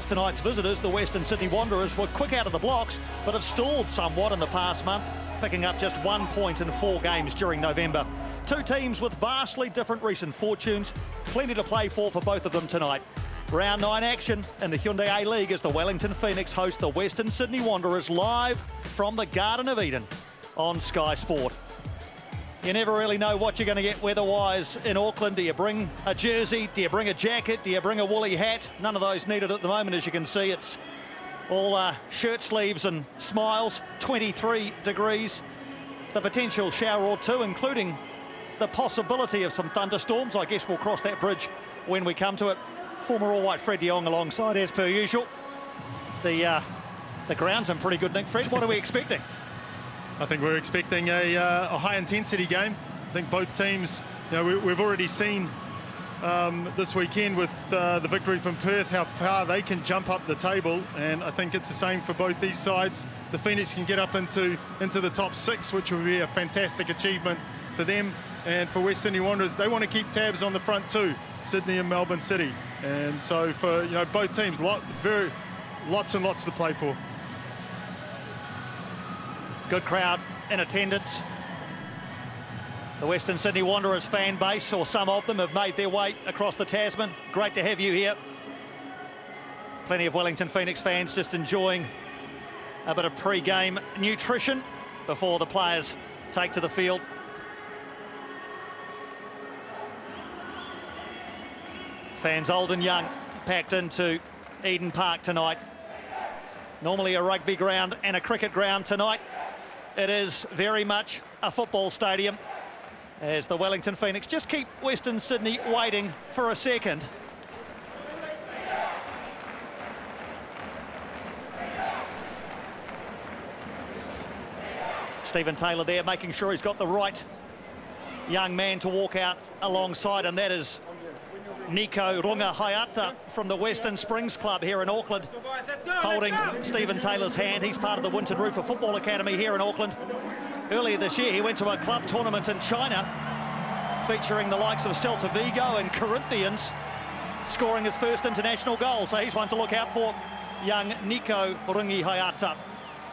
Tonight's visitors, the Western Sydney Wanderers, were quick out of the blocks, but have stalled somewhat in the past month, picking up just 1 point in 4 games during November. Two teams with vastly different recent fortunes, plenty to play for both of them tonight. Round 9 action in the Hyundai A-League as the Wellington Phoenix host the Western Sydney Wanderers live from the Garden of Eden on Sky Sport. You never really know what you're going to get weather-wise in Auckland. Do you bring a jersey? Do you bring a jacket? Do you bring a woolly hat? None of those needed at the moment, as you can see. It's all shirt sleeves and smiles, 23 degrees. The potential shower or two, including the possibility of some thunderstorms. I guess we'll cross that bridge when we come to it. Former All-White Fred de Jong alongside, as per usual. The ground's in pretty good nick. Fred, what are we expecting? I think we're expecting a high-intensity game. I think both teams, we've already seen this weekend with the victory from Perth how far they can jump up the table, and I think it's the same for both these sides. The Phoenix can get up into the top 6, which would be a fantastic achievement for them, and for West Sydney Wanderers, they want to keep tabs on the front two, Sydney and Melbourne City, and so for both teams, lots and lots to play for. Good crowd in attendance. The Western Sydney Wanderers fan base, or some of them, have made their way across the Tasman. Great to have you here. Plenty of Wellington Phoenix fans just enjoying a bit of pre-game nutrition before the players take to the field. Fans old and young packed into Eden Park tonight. Normally a rugby ground and a cricket ground tonight. It is very much a football stadium as the Wellington Phoenix just keep Western Sydney waiting for a second. Stephen Taylor there making sure he's got the right young man to walk out alongside, and that is Nico Runga-Hayata from the Western Springs Club here in Auckland, holding Stephen Taylor's hand. He's part of the Winton Rufer Football Academy here in Auckland. Earlier this year, he went to a club tournament in China featuring the likes of Celta Vigo and Corinthians, scoring his first international goal. So he's one to look out for, young Nico Runga-Hayata,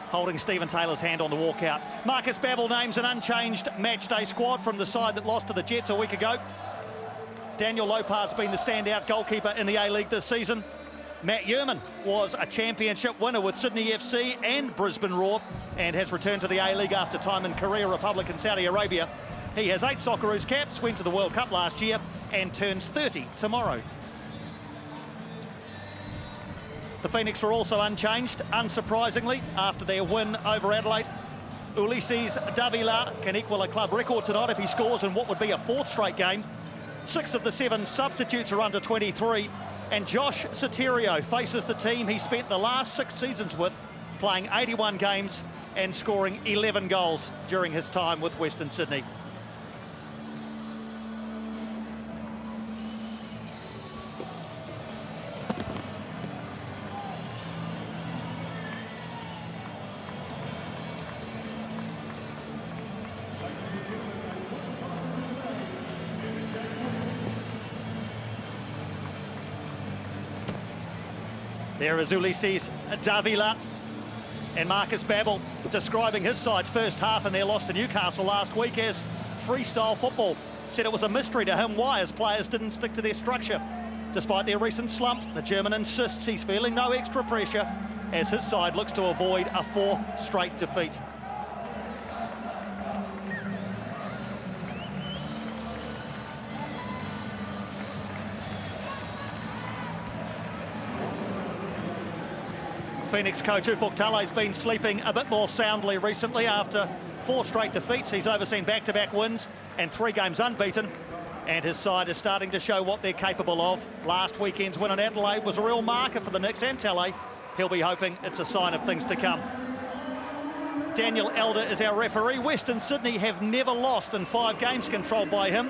holding Stephen Taylor's hand on the walkout. Marcus Babbel names an unchanged matchday squad from the side that lost to the Jets a week ago. Daniel Lopez been the standout goalkeeper in the A-League this season. Matt Yerman was a championship winner with Sydney FC and Brisbane Roar and has returned to the A-League after time in Korea, Republic and Saudi Arabia. He has 8 Socceroos caps, went to the World Cup last year and turns 30 tomorrow. The Phoenix were also unchanged, unsurprisingly, after their win over Adelaide. Ulysses Davila can equal a club record tonight if he scores in what would be a 4th straight game. 6 of the 7 substitutes are under 23, and Josh Soterio faces the team he spent the last 6 seasons with, playing 81 games and scoring 11 goals during his time with Western Sydney. There is Ulysses Davila, and Marcus Babbel describing his side's first half in their loss to Newcastle last week as freestyle football. Said it was a mystery to him why his players didn't stick to their structure. Despite their recent slump, the German insists he's feeling no extra pressure as his side looks to avoid a 4th straight defeat. Phoenix coach Ufuk Talai's been sleeping a bit more soundly recently after 4 straight defeats. He's overseen back-to-back wins and 3 games unbeaten, and his side is starting to show what they're capable of. Last weekend's win in Adelaide was a real marker for the Knicks and Talai. He'll be hoping it's a sign of things to come. Daniel Elder is our referee. Western Sydney have never lost in 5 games controlled by him.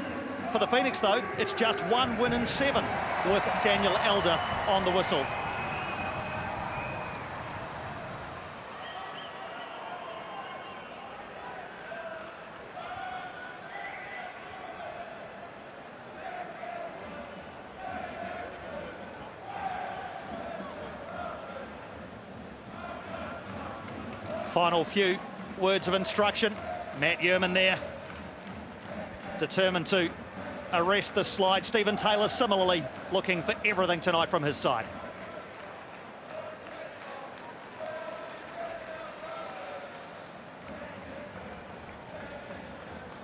For the Phoenix, though, it's just 1 win in 7 with Daniel Elder on the whistle. Final few words of instruction. Matt Yerman there, determined to arrest the slide. Stephen Taylor similarly looking for everything tonight from his side.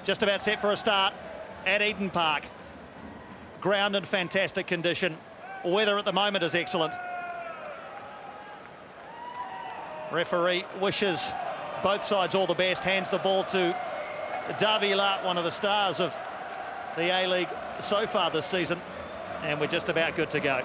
Just about set for a start at Eden Park. Ground in fantastic condition. Weather at the moment is excellent. Referee wishes both sides all the best, hands the ball to Davila, one of the stars of the A-League so far this season, and we're just about good to go.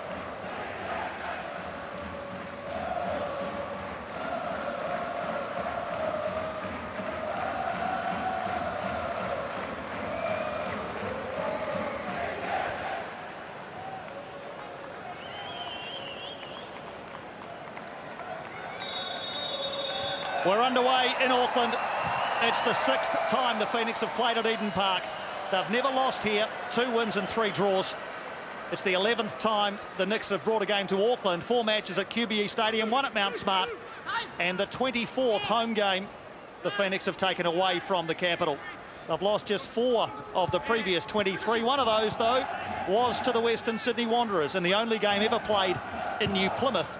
We're underway in Auckland. It's the 6th time the Phoenix have played at Eden Park. They've never lost here, 2 wins and 3 draws. It's the 11th time the Knicks have brought a game to Auckland, 4 matches at QBE Stadium, 1 at Mount Smart, and the 24th home game the Phoenix have taken away from the capital. They've lost just 4 of the previous 23. One of those, though, was to the Western Sydney Wanderers, and the only game ever played in New Plymouth,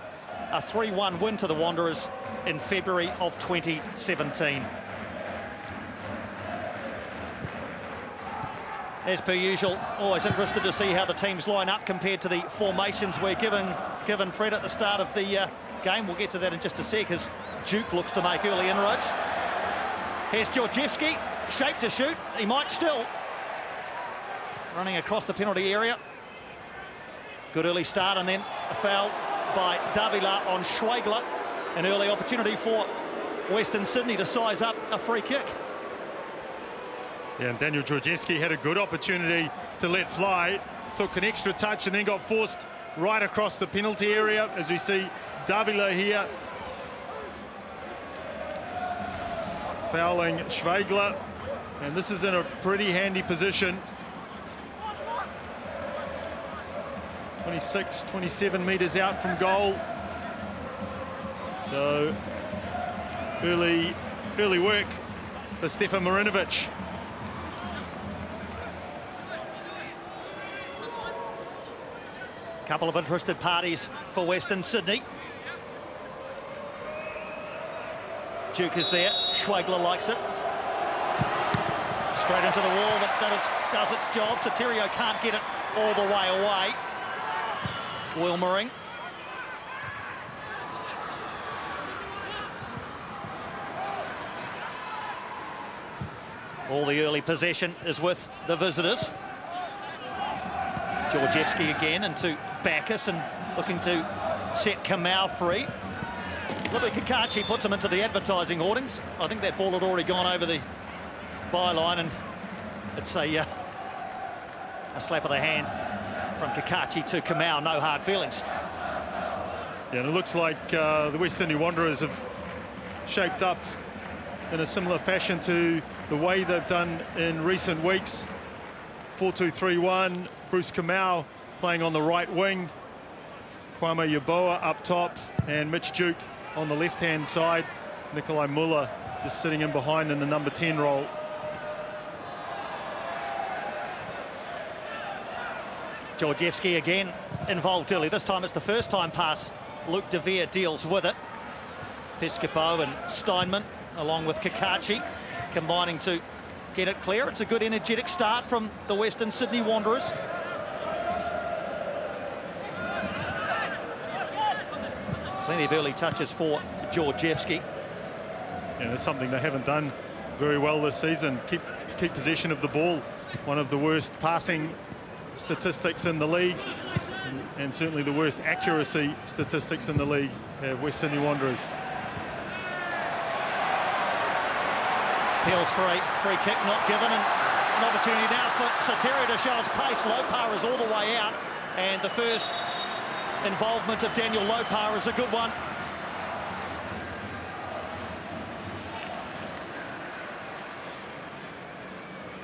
a 3-1 win to the Wanderers in February of 2017. As per usual, always interested to see how the teams line up compared to the formations we're given Fred at the start of the game. We'll get to that in just a sec as Duke looks to make early inroads. Here's Georgievski, shape to shoot. He might still. Running across the penalty area. Good early start, and then a foul by Davila on Schwegler. An early opportunity for Western Sydney to size up a free kick. Yeah, and Daniel Georgievski had a good opportunity to let fly, took an extra touch and then got forced right across the penalty area, as we see Davila here fouling Schwegler, and this is in a pretty handy position. 26, 27 metres out from goal. So early work for Stefan Marinovic. Couple of interested parties for Western Sydney. Duke is there, Schwegler likes it. Straight into the wall that does its job. Soterio can't get it all the way away. Wilmering. All the early possession is with the visitors. Georgievski again into Bacchus and looking to set Kamau free. Libby Kakachi puts him into the advertising hoardings. I think that ball had already gone over the byline, and it's a slap of the hand from Kakachi to Kamau. No hard feelings. Yeah, and it looks like the West Sydney Wanderers have shaped up in a similar fashion to the way they've done in recent weeks. 4-2-3-1, Bruce Kamau playing on the right wing, Kwame Yeboah up top, and Mitch Duke on the left-hand side. Nikolai Muller just sitting in behind in the number 10 role. Georgievski again involved early. This time it's the first time pass. Luke De Vere deals with it. Piscopo and Steinman along with Kakachi combining to get it clear. It's a good energetic start from the Western Sydney Wanderers. Plenty of early touches for Georgievski. Yeah, that's something they haven't done very well this season. Keep possession of the ball. One of the worst passing statistics in the league, and certainly the worst accuracy statistics in the league have West Sydney Wanderers. Peels for a free kick, not given, and an opportunity now for Soterio to show his pace. Lopar is all the way out, and the first involvement of Daniel Lopar is a good one.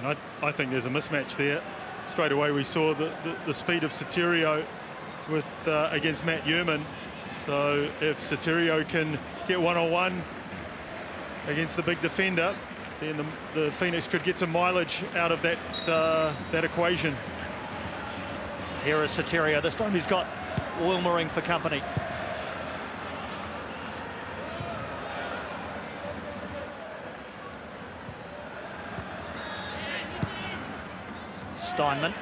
And I think there's a mismatch there. Straight away we saw the speed of Soterio with against Matt Yerman. So if Soterio can get one-on-one against the big defender, then the Phoenix could get some mileage out of that that equation. Here is Soterio. This time he's got Wilmering for company. Steinman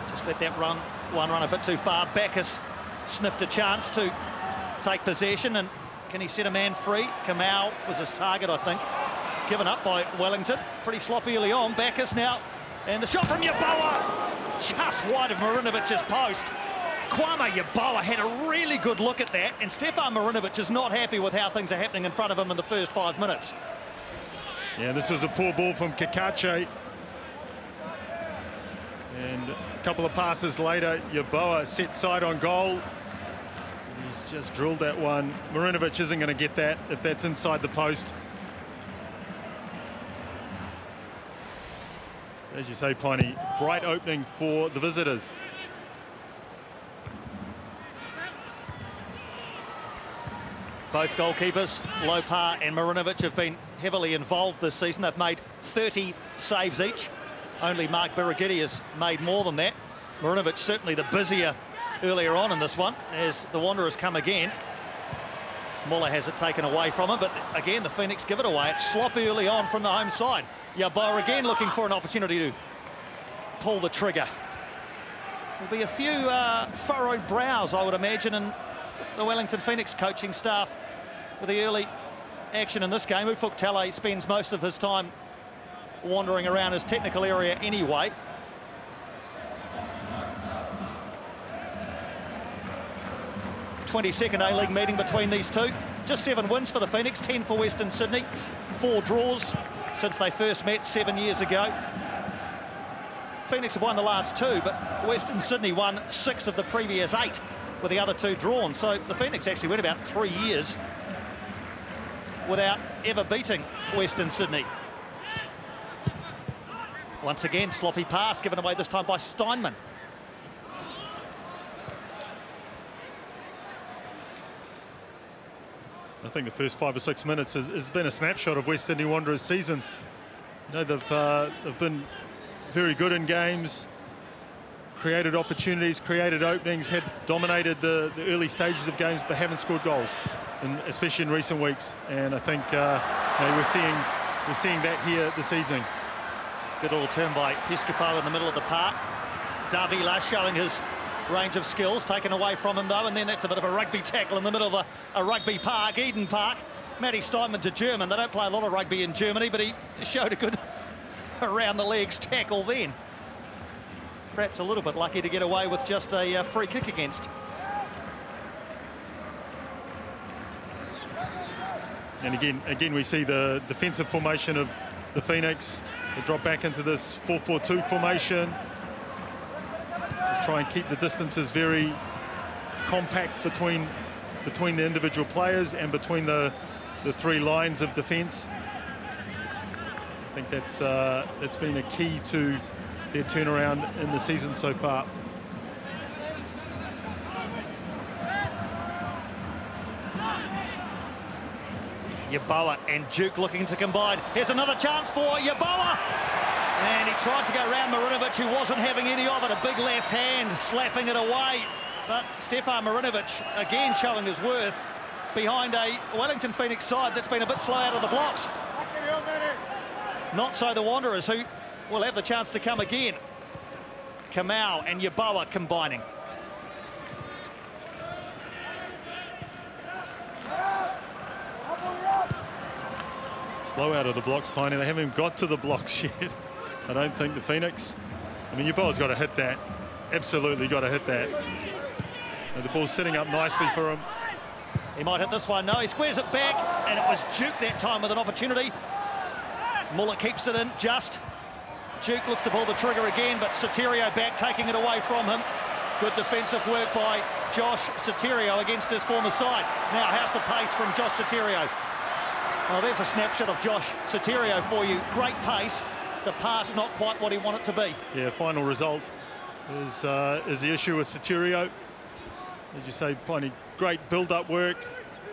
just let that one run a bit too far. Backus sniffed a chance to take possession, and can he set a man free? Kamau was his target, I think. Given up by Wellington. Pretty sloppy early on. Backus now, and the shot from Yeboah just wide of Marinovic's post. Kwame Yeboah had a really good look at that, and Stefan Marinovic is not happy with how things are happening in front of him in the first 5 minutes. Yeah, this was a poor ball from Kakache. And a couple of passes later, Yeboah set side on goal. He's just drilled that one. Marinovic isn't going to get that if that's inside the post. So as you say, Piney, bright opening for the visitors. Both goalkeepers, Lopar and Marinovic, have been heavily involved this season. They've made 30 saves each. Only Mark Birighitti has made more than that. Marinovic certainly the busier earlier on in this one as the Wanderers come again. Muller has it taken away from him, but again the Phoenix give it away. It's sloppy early on from the home side. Yeboah again looking for an opportunity to pull the trigger. There'll be a few furrowed brows, I would imagine, in the Wellington Phoenix coaching staff with the early action in this game. Ufuk Talay spends most of his time wandering around his technical area anyway. '22nd A-League meeting between these two. Just 7 wins for the Phoenix, 10 for Western Sydney, 4 draws since they first met 7 years ago. Phoenix have won the last 2, but Western Sydney won 6 of the previous 8, with the other 2 drawn. So the Phoenix actually went about 3 years without ever beating Western Sydney. Once again, sloppy pass given away this time by Steinman. I think the first 5 or 6 minutes has been a snapshot of West Sydney Wanderers' season. You know, they've been very good in games, created opportunities, created openings, had dominated the early stages of games, but haven't scored goals, especially in recent weeks. And I think you know, we're seeing that here this evening. Good all turn by Piscopo in the middle of the park. Davila showing his range of skills, taken away from him though, and then that's a bit of a rugby tackle in the middle of a rugby park, Eden Park. Matty Steinman's a German. They don't play a lot of rugby in Germany, but he showed a good around the legs tackle then. Perhaps a little bit lucky to get away with just a free kick against. And again we see the defensive formation of the Phoenix. They drop back into this 4-4-2 formation. Just try and keep the distances very compact between the individual players and between the 3 lines of defence. I think that's been a key to their turnaround in the season so far. Yeboah and Duke looking to combine. Here's another chance for Yeboah. And he tried to go around Marinovic, who wasn't having any of it. A big left hand slapping it away. But Stefan Marinovic again showing his worth behind a Wellington Phoenix side that's been a bit slow out of the blocks. Not so the Wanderers, who will have the chance to come again. Kamau and Yeboah combining. Slow out of the blocks, Piney. They haven't even got to the blocks yet. I don't think the Phoenix. I mean, Yeboah's got to hit that. Absolutely got to hit that. And the ball's sitting up nicely for him. He might hit this one. No, he squares it back, and it was Duke that time with an opportunity. Muller keeps it in just. Duke looks to pull the trigger again, but Soterio back, taking it away from him. Good defensive work by Josh Soterio against his former side. Now, how's the pace from Josh Soterio? Well, there's a snapshot of Josh Soterio for you. Great pace. The pass not quite what he wanted to be. Yeah, final result is the issue with Soterio. As you say, Piney, great build-up work,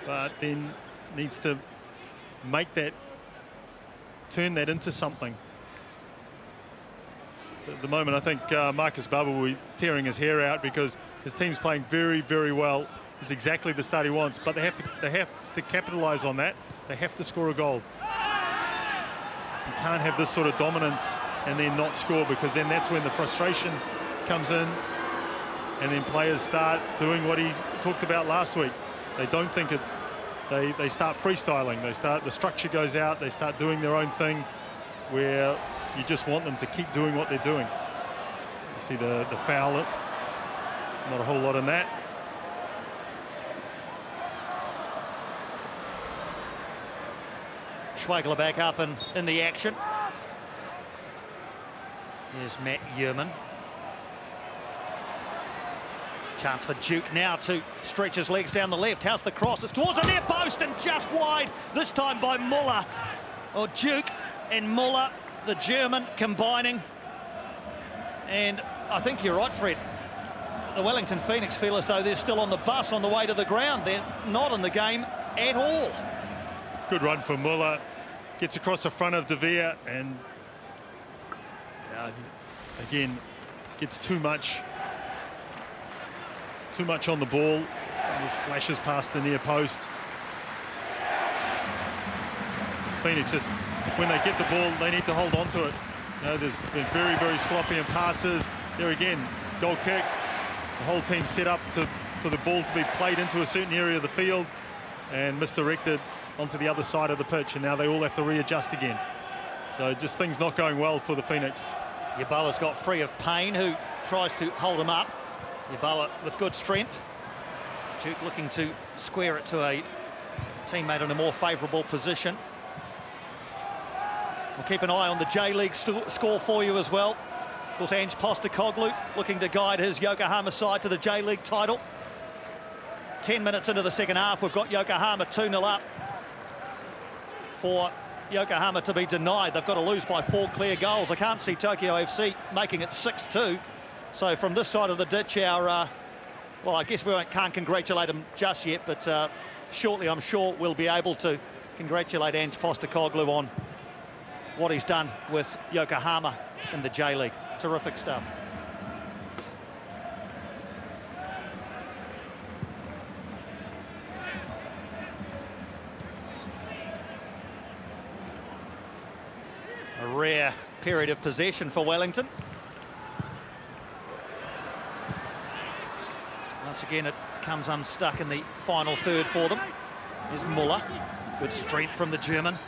but then needs to make that, turn that into something. At the moment, I think Marcus Barber will be tearing his hair out because his team's playing very, very well. It's exactly the start he wants, but they have to capitalise on that. They have to score a goal. You can't have this sort of dominance and then not score, because then that's when the frustration comes in, and then players start doing what he talked about last week. They don't think it. They start freestyling. The structure goes out. They start doing their own thing, where you just want them to keep doing what they're doing. You see the foul. Not a whole lot in that. Schwegler back up in the action. Here's Matt Yearman. Chance for Duke now to stretch his legs down the left. How's the cross? It's towards the near post and just wide, this time by Muller. Or Duke and Muller, the German, combining. And I think you're right, Fred. The Wellington Phoenix feel as though they're still on the bus on the way to the ground. They're not in the game at all. Good run for Muller. Gets across the front of De Vere and again gets too much on the ball. And just flashes past the near post. Phoenix, just when they get the ball, they need to hold on to it. You know, there's been very, very sloppy in passes. There again, goal kick. The whole team set up for the ball to be played into a certain area of the field and misdirected onto the other side of the pitch, and now they all have to readjust again. So just things not going well for the Phoenix. Yeboah's got free of Payne, who tries to hold him up. Yeboah with good strength. Duke looking to square it to a teammate in a more favourable position. We'll keep an eye on the J-League score for you as well. Of course, Ange Postecoglou looking to guide his Yokohama side to the J-League title. 10 minutes into the second half, we've got Yokohama 2-0 up. For Yokohama to be denied, they've got to lose by 4 clear goals. I can't see Tokyo FC making it 6-2. So from this side of the ditch, well, I guess we can't congratulate them just yet, but shortly I'm sure we'll be able to congratulate Ange Postecoglou on what he's done with Yokohama in the J-League. Terrific stuff. A rare period of possession for Wellington. Once again, it comes unstuck in the final third for them. Here's Muller. Good strength from the German.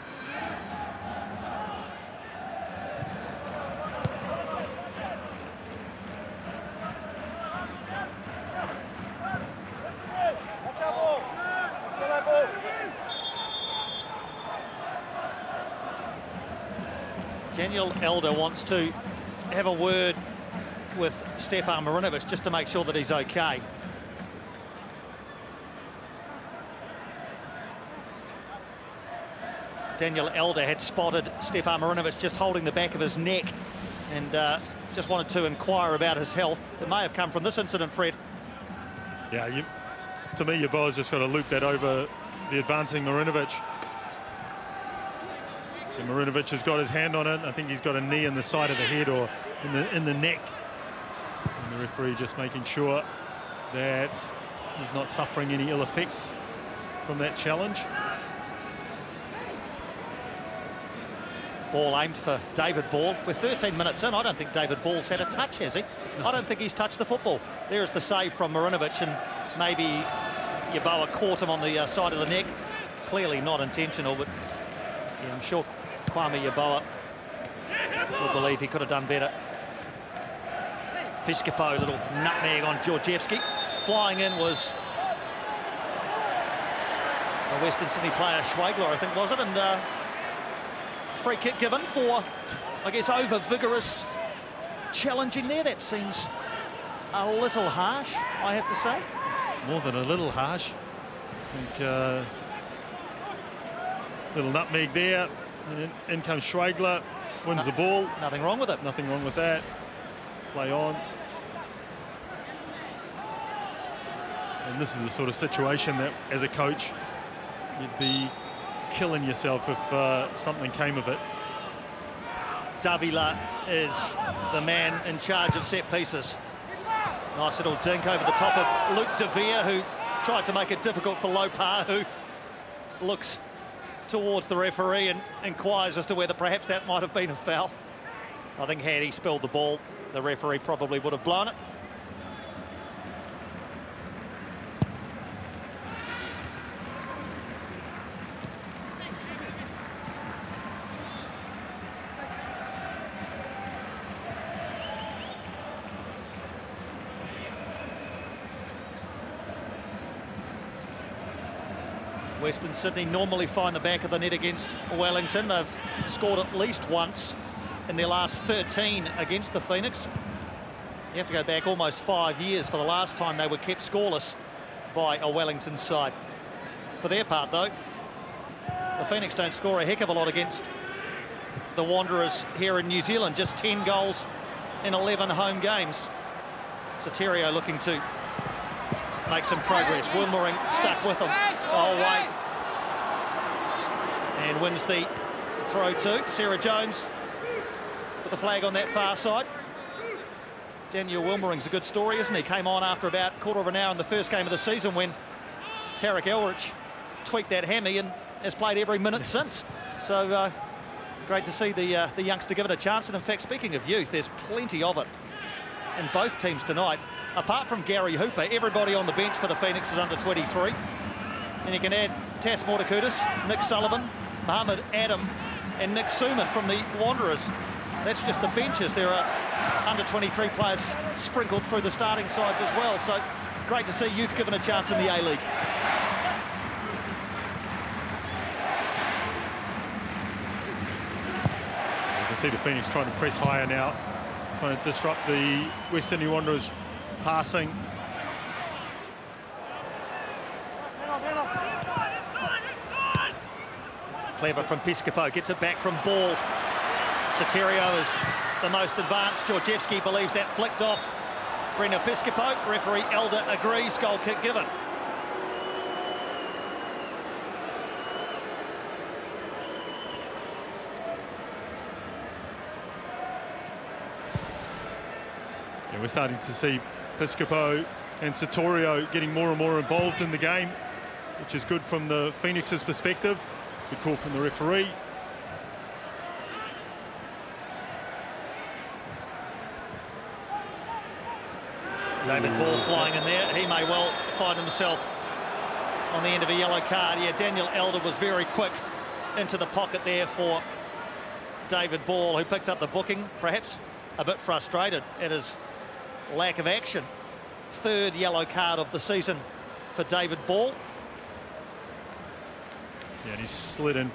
Daniel Elder wants to have a word with Stefan Marinovic just to make sure that he's okay. Daniel Elder had spotted Stefan Marinovic just holding the back of his neck and just wanted to inquire about his health. It may have come from this incident, Fred. Yeah, to me, Yeboah's just got to loop that over the advancing Marinovic. And Marinovic has got his hand on it. I think he's got a knee in the side of the head or in the neck. And the referee just making sure that he's not suffering any ill effects from that challenge. Ball aimed for David Ball. We're 13 minutes in. I don't think David Ball's had a touch, has he? No. I don't think he's touched the football. There's the save from Marinovic, and maybe Yeboah caught him on the side of the neck. Clearly not intentional, but yeah, I'm sure Kwame Yeboah will believe he could have done better. Piscopo, little nutmeg on Georgievski. Flying in was a Western Sydney player, Schwegler, I think, was it? And free kick given for, I guess, over-vigorous challenging there. That seems a little harsh, I have to say. More than a little harsh. I think little nutmeg there. And in comes Schwegler, wins the ball. Nothing wrong with it. Nothing wrong with that. Play on. And this is the sort of situation that, as a coach, you'd be killing yourself if something came of it. Davila is the man in charge of set pieces. Nice little dink over the top of Luke De Vere, who tried to make it difficult for Lopar, who looks towards the referee and inquires as to whether perhaps that might have been a foul. I think had he spilled the ball, the referee probably would have blown it. Western Sydney normally find the back of the net against Wellington. They've scored at least once in their last 13 against the Phoenix. You have to go back almost 5 years for the last time they were kept scoreless by a Wellington side. For their part, though, the Phoenix don't score a heck of a lot against the Wanderers here in New Zealand. Just 10 goals in 11 home games. Soterio looking to make some progress. Wilmering stuck with them. Oh, wait. And wins the throw too. Sarah Jones with the flag on that far side. Daniel Wilmering's a good story, isn't he? Came on after about a quarter of an hour in the first game of the season when Tarek Elrich tweaked that hammy and has played every minute since. So great to see the youngster give it a chance. And in fact, speaking of youth, there's plenty of it in both teams tonight. Apart from Gary Hooper, everybody on the bench for the Phoenix is under 23. And you can add Tas Mortakudis, Nick Sullivan, Mohamed Adam and Nick Suman from the Wanderers. That's just the benches. There are under 23 players sprinkled through the starting sides as well. So great to see youth given a chance in the A-League. You can see the Phoenix trying to press higher now, trying to disrupt the West Sydney Wanderers passing. Clever from Piscopo, gets it back from Ball. Soterio is the most advanced. Georgievski believes that flicked off Brenda Piscopo. Referee Elder agrees, goal kick given. Yeah, we're starting to see Piscopo and Soterio getting more and more involved in the game, which is good from the Phoenix's perspective. Good call from the referee. David Ball flying in there. He may well find himself on the end of a yellow card. Yeah, Daniel Elder was very quick into the pocket there for David Ball, who picks up the booking, perhaps a bit frustrated at his lack of action. Third yellow card of the season for David Ball. Yeah, and he's slid in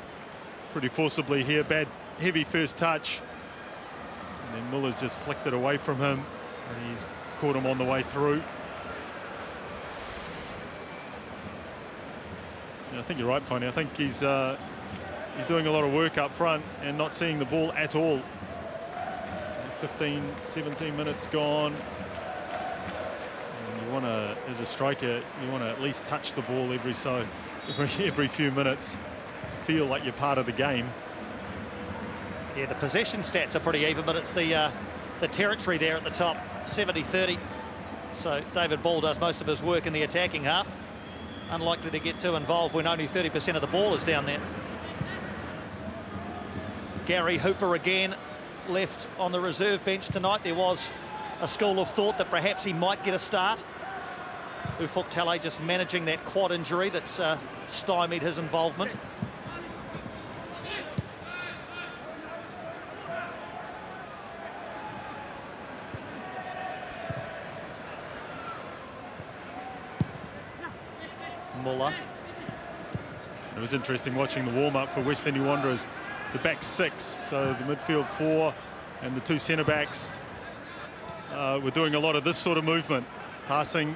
pretty forcibly here. Bad, heavy first touch. And then Miller's just flicked it away from him. And he's caught him on the way through. Yeah, I think you're right, Tony. I think he's doing a lot of work up front and not seeing the ball at all. 15, 17 minutes gone. And you want to, as a striker, you want to at least touch the ball every few minutes to feel like you're part of the game. Yeah, the possession stats are pretty even, but it's the territory there at the top, 70-30. So David Ball does most of his work in the attacking half. Unlikely to get too involved when only 30% of the ball is down there. Gary Hooper again left on the reserve bench tonight. There was a school of thought that perhaps he might get a start. Ufuk Talay just managing that quad injury that's stymied his involvement. Muller. It was interesting watching the warm-up for West Sydney Wanderers. The back six, so the midfield four and the two centre backs were doing a lot of this sort of movement, passing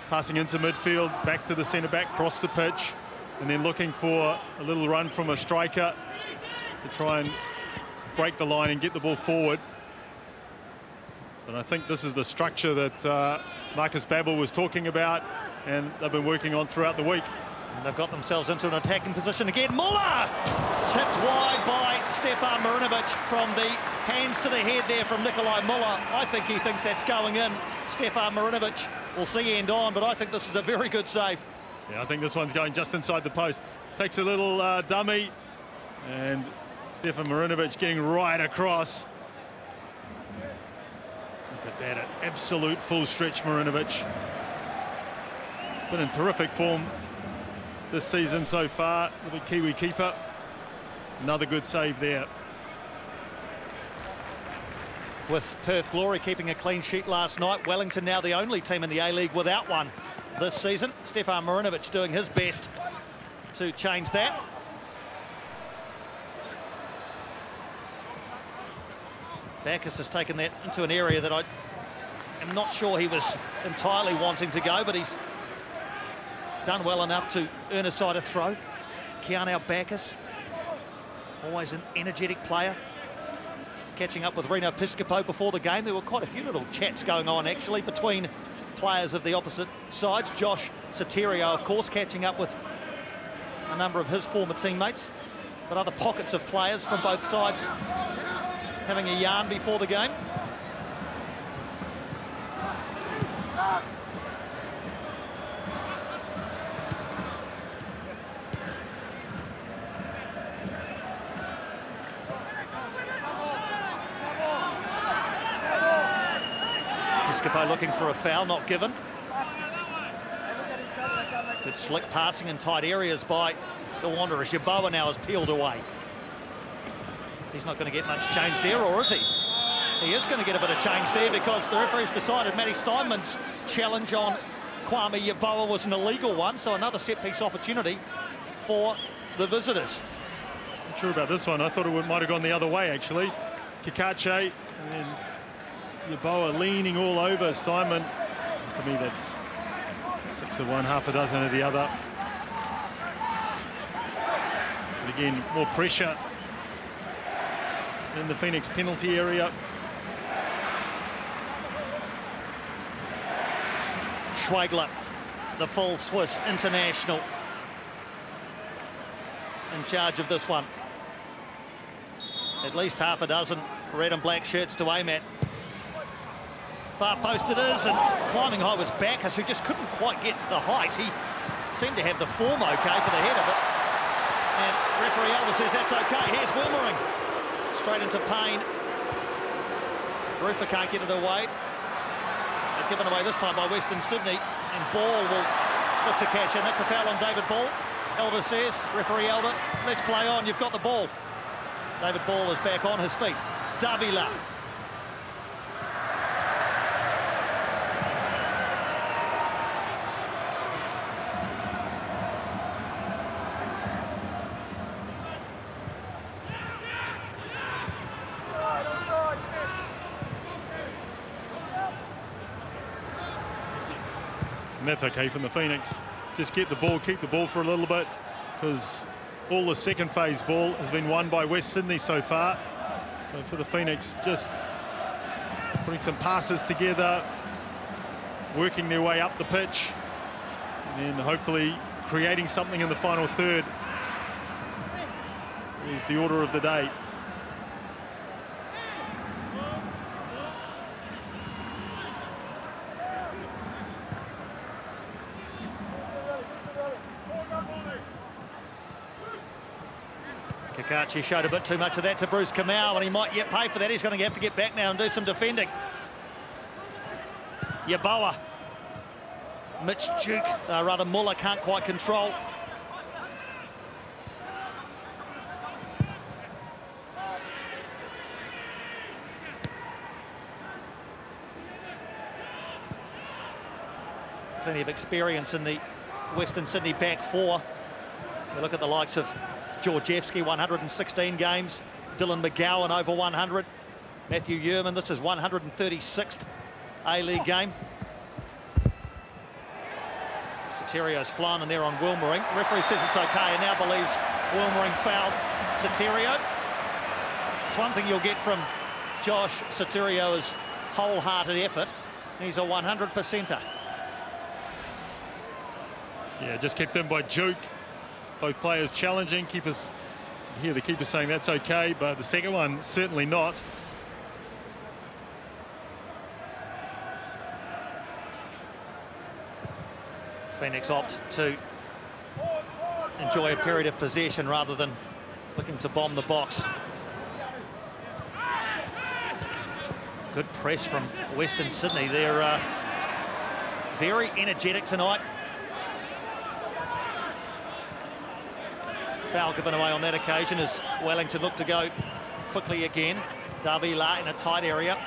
into midfield, back to the centre back, cross the pitch, and then looking for a little run from a striker to try and break the line and get the ball forward. So I think this is the structure that Marcus Babbel was talking about, and they've been working on throughout the week. And they've got themselves into an attacking position again. Muller! Tipped wide by Stefan Marinovic from the hands to the head there from Nikolai Muller. I think he thinks that's going in. Stefan Marinovic will see end on, but I think this is a very good save. Yeah, I think this one's going just inside the post. Takes a little dummy, and Stefan Marinovic getting right across. Look at that, an absolute full stretch Marinovic. He's been in terrific form this season so far with a Kiwi keeper. Another good save there. With Perth Glory keeping a clean sheet last night, Wellington now the only team in the A-League without one this season. Stefan Marinovic doing his best to change that. Backus has taken that into an area that I am not sure he was entirely wanting to go, but he's done well enough to earn a side of throw. Keanu Backus, always an energetic player. Catching up with Reno Piscopo before the game. There were quite a few little chats going on actually between players of the opposite sides. Josh Soterio, of course, catching up with a number of his former teammates, but other pockets of players from both sides having a yarn before the game. Piscopo looking for a foul, not given. Good slick passing in tight areas by the Wanderers. Yeboah now has peeled away. He's not going to get much change there, or is he? He is going to get a bit of change there because the referee's decided Matty Steinman's challenge on Kwame Yeboah was an illegal one, so another set-piece opportunity for the visitors. Not sure about this one. I thought it might have gone the other way, actually. Kikache and then Yeboah leaning all over Steinman. To me, that's 6 of one, half a dozen of the other. But again, more pressure in the Phoenix penalty area. Schwegler, the full Swiss international, in charge of this one. At least half a dozen red and black shirts to aim at. Far post it is, and climbing high was Backus, who just couldn't quite get the height. He seemed to have the form okay for the head of it. And referee Elder says that's okay. Here's Wilmering. Straight into Payne. Rufer can't get it away. They're given away this time by Western Sydney. And Ball will look to cash in. That's a foul on David Ball. Elder says, referee Elder, let's play on. You've got the ball. David Ball is back on his feet. Davila. And that's okay from the Phoenix. Just get the ball, keep the ball for a little bit, because all the second phase ball has been won by West Sydney so far. So for the Phoenix, just putting some passes together, working their way up the pitch, and then hopefully creating something in the final third is the order of the day. Kakachi showed a bit too much of that to Bruce Kamau, and he might yet pay for that. He's going to have to get back now and do some defending. Yeboah. Mitch Duke, rather Muller, can't quite control. Plenty of experience in the Western Sydney back four. We look at the likes of Georgievski, 116 games. Dylan McGowan over 100. Matthew Yerman, this is 136th A-League game. Soterio's flying in there on Wilmering. Referee says it's okay and now believes Wilmering fouled Soterio. It's one thing you'll get from Josh Soterio is wholehearted effort. He's a 100%er. Yeah, just kept in by Duke. Both players challenging. Keepers, hear the keeper saying that's okay, but the second one certainly not. Phoenix opt to enjoy a period of possession rather than looking to bomb the box. Good press from Western Sydney. They're very energetic tonight. Foul given away on that occasion as Wellington look to go quickly again. Davila in a tight area.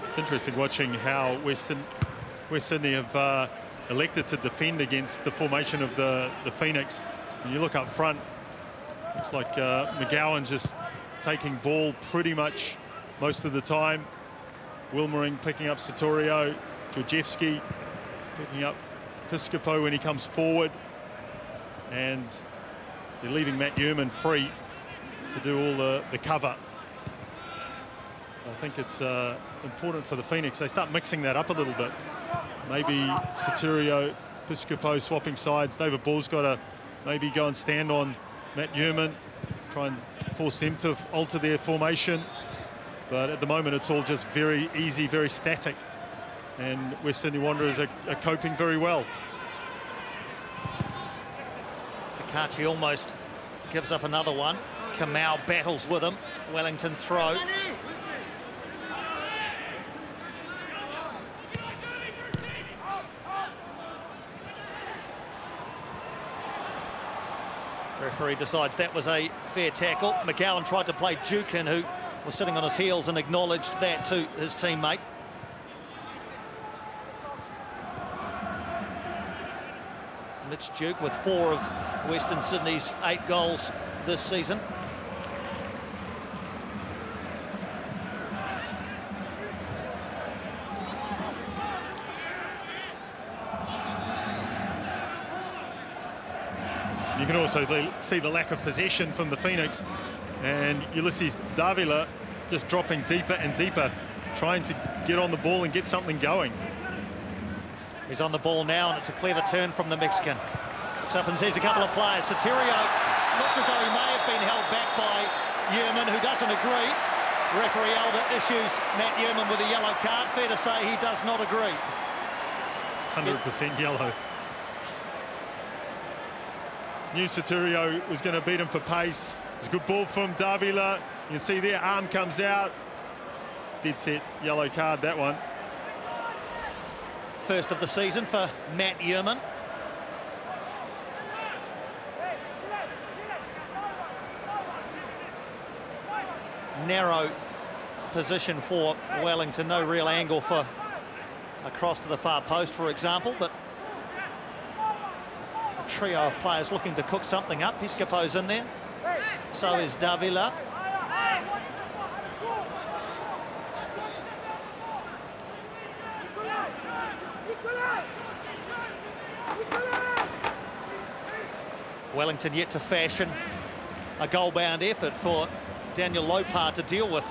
It's interesting watching how West Sydney have elected to defend against the formation of the Phoenix. When you look up front, looks like McGowan's just taking ball pretty much most of the time. Wilmering picking up Satorio, Georgievski picking up Piscopo when he comes forward, and they're leaving Matt Yerman free to do all the cover. I think it's important for the Phoenix. They start mixing that up a little bit. Maybe Saturio, Piscopo swapping sides. David Ball's got to maybe go and stand on Matt Yerman, try and force them to alter their formation. But at the moment, it's all just very easy, very static. And West Sydney Wanderers are coping very well. Kakachi almost gives up another one. Kamau battles with him. Wellington throw. Referee decides that was a fair tackle. McGowan tried to play Dukin, who was sitting on his heels, and acknowledged that to his teammate. Mitch Duke with 4 of Western Sydney's 8 goals this season. You can also see the lack of possession from the Phoenix, and Ulysses Davila just dropping deeper and deeper, trying to get on the ball and get something going. He's on the ball now, and it's a clever turn from the Mexican. Looks up and sees a couple of players. Satirio looks as though he may have been held back by Yerman, who doesn't agree. Referee Elder issues Matt Yerman with a yellow card. Fair to say he does not agree. 100% yellow. Knew Saturio was going to beat him for pace. It's a good ball from Davila. You can see their arm comes out. Dead set yellow card, that one. First of the season for Matt Yerman. Narrow position for Wellington. No real angle for a cross to the far post, for example, but trio of players looking to cook something up. Piscopo's in there, so is Davila. Wellington yet to fashion a goal-bound effort for Daniel Lopar to deal with.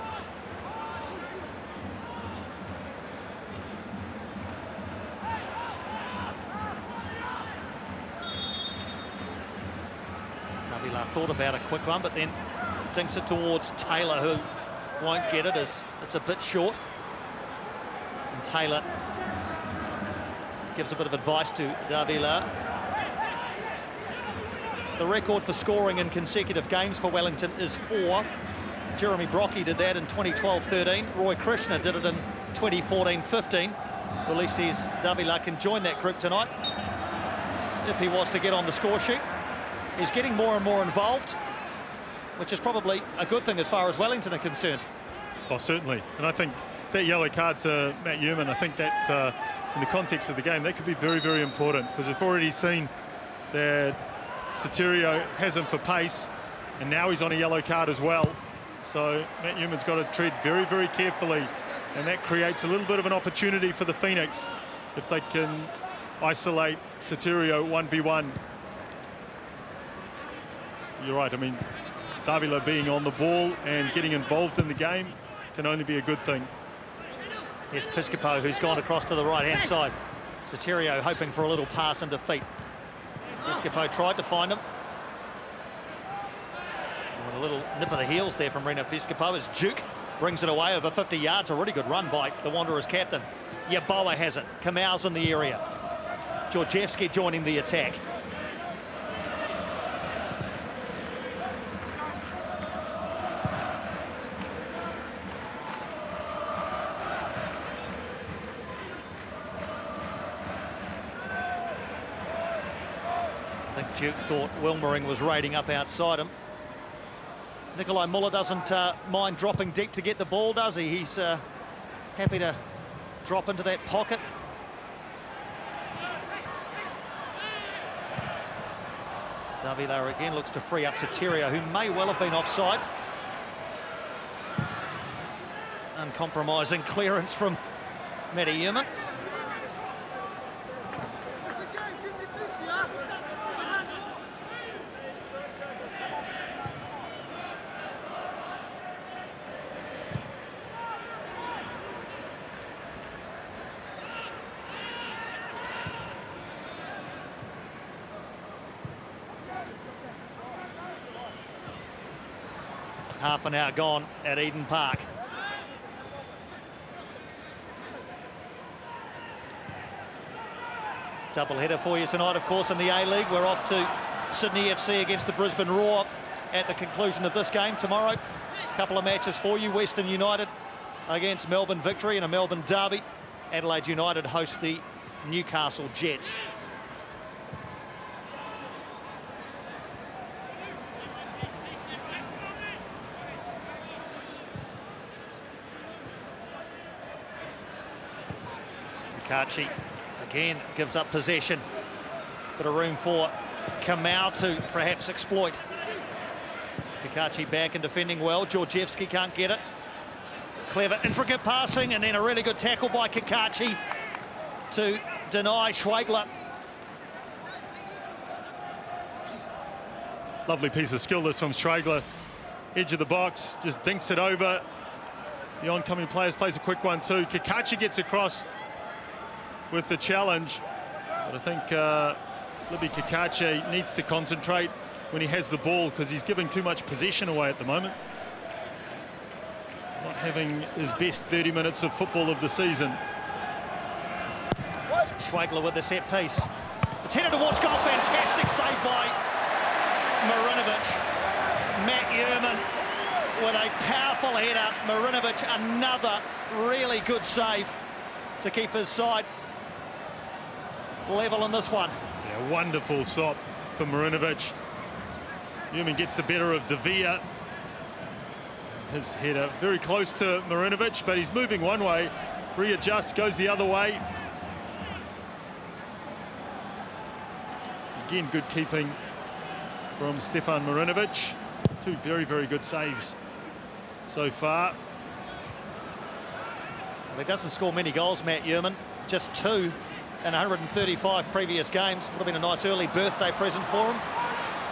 Thought about a quick one, but then dinks it towards Taylor, who won't get it as it's a bit short. And Taylor gives a bit of advice to Davila. The record for scoring in consecutive games for Wellington is 4. Jeremy Brockie did that in 2012-13. Roy Krishna did it in 2014-15. Well, at least Davila can join that group tonight if he was to get on the score sheet. He's getting more and more involved, which is probably a good thing as far as Wellington are concerned. Oh, certainly. And I think that yellow card to Matt Yerman, I think that in the context of the game, that could be very, very important, because we've already seen that Saturio has him for pace, and now he's on a yellow card as well. So Matt Yerman's got to tread very, very carefully And that creates a little bit of an opportunity for the Phoenix if they can isolate Sotirio 1v1. You're right, I mean, Davila being on the ball and getting involved in the game can only be a good thing. Here's Piscopo, who's gone across to the right-hand side. Sotirio hoping for a little pass and defeat. Piscopo tried to find him. And a little nip of the heels there from Reno Piscopo as Duke brings it away over 50 yards. A really good run by the Wanderers captain. Yeboah has it. Kamau's in the area. Georgievski joining the attack. I think Duke thought Wilmering was raiding up outside him. Nikolai Muller doesn't mind dropping deep to get the ball, does he? He's happy to drop into that pocket. Davila again looks to free up Sotirio, who may well have been offside. Uncompromising clearance from Matty Yeoman. Half an hour gone at Eden Park. Double header for you tonight, of course, in the A-League. We're off to Sydney FC against the Brisbane Roar at the conclusion of this game tomorrow. A couple of matches for you. Western United against Melbourne Victory in a Melbourne derby. Adelaide United host the Newcastle Jets. Kakachi again gives up possession. Bit of room for Kamau to perhaps exploit. Kakachi back and defending well. Georgievski can't get it. Clever, intricate passing, and then a really good tackle by Kakachi to deny Schwegler. Lovely piece of skill this from Schwegler. Edge of the box, just dinks it over. The oncoming players plays a quick one too. Kakachi gets across with the challenge, but I think Libby Kakachi needs to concentrate when he has the ball because he's giving too much possession away at the moment. Not having his best 30 minutes of football of the season. Schwegler with the set piece. It's headed towards goal. Fantastic save by Marinovic. Matt Yeoman with a powerful header. Marinovic, another really good save to keep his side level in this one. Yeah, wonderful stop for Marinovic. Yeoman gets the better of De Vea. His header very close to Marinovic, but he's moving one way, readjusts, goes the other way. Again, good keeping from Stefan Marinovic. Two very, very good saves so far. Well, he doesn't score many goals, Matt Yeoman, just 2 in 135 previous games. Would have been a nice early birthday present for him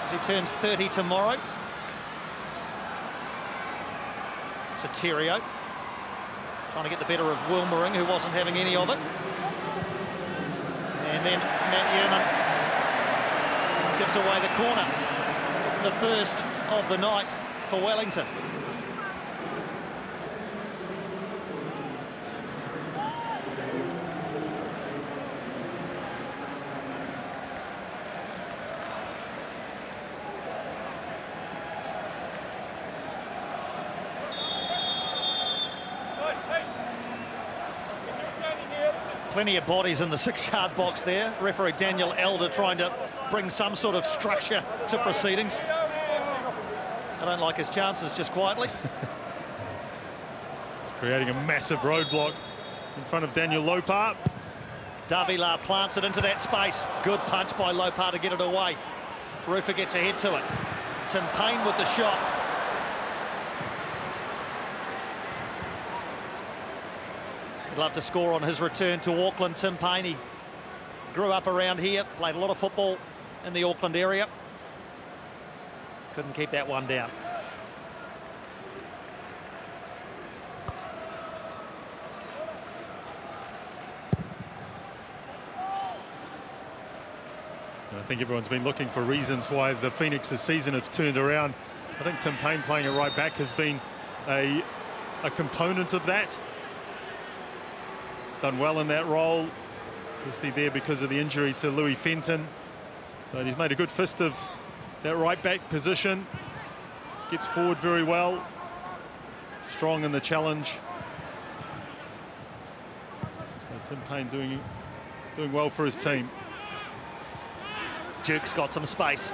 as he turns 30 tomorrow. Sotirio trying to get the better of Wilmering, who wasn't having any of it. And then Matt Yeoman gives away the corner. The first of the night for Wellington. Plenty of bodies in the 6-yard box there. Referee Daniel Elder trying to bring some sort of structure to proceedings. I don't like his chances, just quietly. He's creating a massive roadblock in front of Daniel Lopar. Davila plants it into that space. Good punch by Lopar to get it away. Rufer gets ahead to it. Tim Payne with the shot. He'd love to score on his return to Auckland. Tim Payne, he grew up around here, played a lot of football in the Auckland area. Couldn't keep that one down. I think everyone's been looking for reasons why the Phoenix's season has turned around. I think Tim Payne playing at right back has been a component of that. He's done well in that role. Obviously there because of the injury to Louis Fenton. But he's made a good fist of that right back position. Gets forward very well. Strong in the challenge. So Tim Payne doing well for his team. Duke's got some space.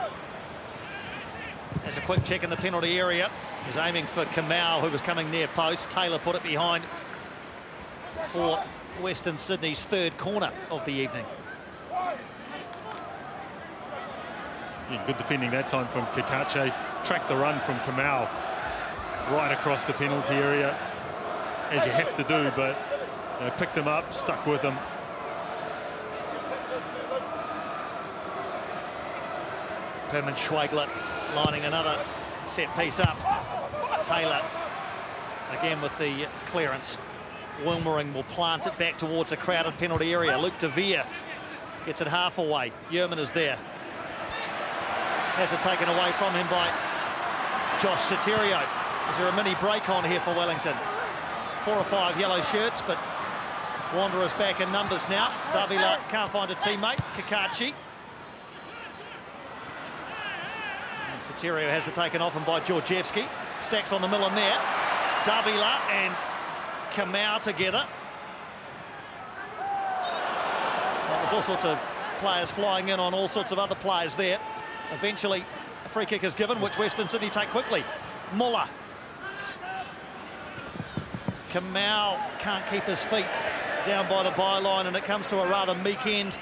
There's a quick check in the penalty area. He's aiming for Kamau, who was coming near post. Taylor put it behind for Western Sydney's third corner of the evening. Yeah, good defending that time from Kakache. Tracked the run from Kamau right across the penalty area, as you have to do, but picked them up, stuck with them. Herman Schwegler lining another set piece up. Taylor again with the clearance. Wilmering will plant it back towards a crowded penalty area. Luke De Vere gets it half away. Yerman is there. Has it taken away from him by Josh Soterio. Is there a mini break on here for Wellington? 4 or 5 yellow shirts, but Wanderers back in numbers now. Davila can't find a teammate. Kakachi. Soterio has it taken off him by Georgievski. Stacks on the middle in there. Davila and Kamau together. Well, there's all sorts of players flying in on all sorts of other players there. Eventually, a free kick is given, which Western Sydney take quickly. Muller. Kamau can't keep his feet down by the byline, and it comes to a rather meek end.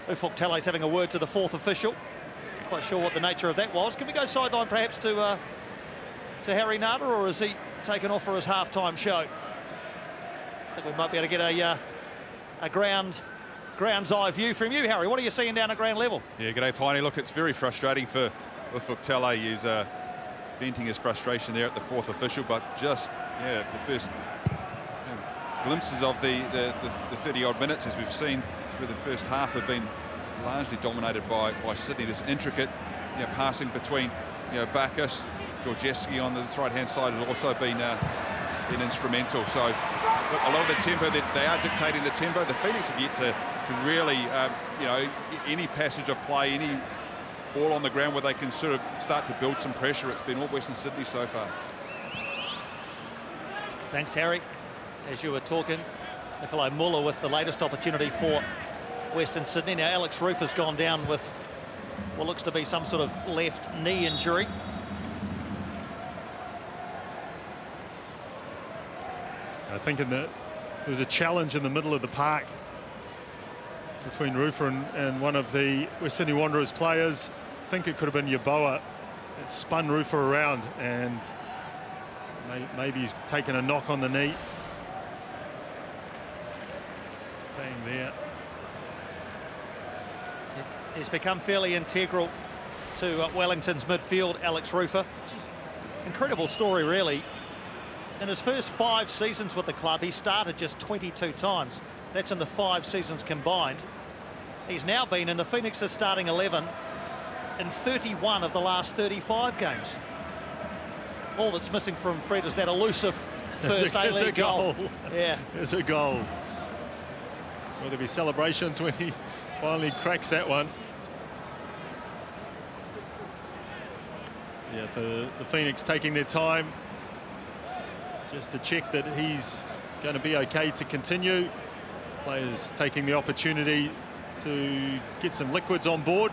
Ufuk Tele's having a word to the fourth official. Quite sure what the nature of that was. Can we go sideline perhaps to Harry Nada, or is he taken off for his half-time show? I think we might be able to get a ground's eye view from you, Harry. What are you seeing down at ground level? Yeah, g'day, Piney. Look, it's very frustrating for Ufuk Tele. He's venting his frustration there at the fourth official, but just, yeah, the first glimpses of the 30-odd minutes, as we've seen through the first half, have been largely dominated by Sydney. This intricate, passing between, Bacchus, Georgievski on this right-hand side has also been instrumental. So look, a lot of the tempo, that they are dictating the tempo. The Phoenix have yet to really, any passage of play, any ball on the ground where they can sort of start to build some pressure. It's been all Western Sydney so far. Thanks, Harry. As you were talking, Nikolai Muller with the latest opportunity for Western Sydney. Now Alex Roof has gone down with what looks to be some sort of left knee injury. I think there was a challenge in the middle of the park between Roofer and one of the West Sydney Wanderers players. I think it could have been Yeboah. It spun Roofer around, and maybe he's taken a knock on the knee. Bang there. He's become fairly integral to Wellington's midfield, Alex Roofer. Incredible story, really. In his first 5 seasons with the club, he started just 22 times. That's in the 5 seasons combined. He's now been in the Phoenix's starting 11 in 31 of the last 35 games. All that's missing from Fred is that elusive first A-League goal. Yeah, there's a goal. Will there be celebrations when he finally cracks that one? Yeah, the Phoenix taking their time just to check that he's going to be okay to continue. Players taking the opportunity to get some liquids on board.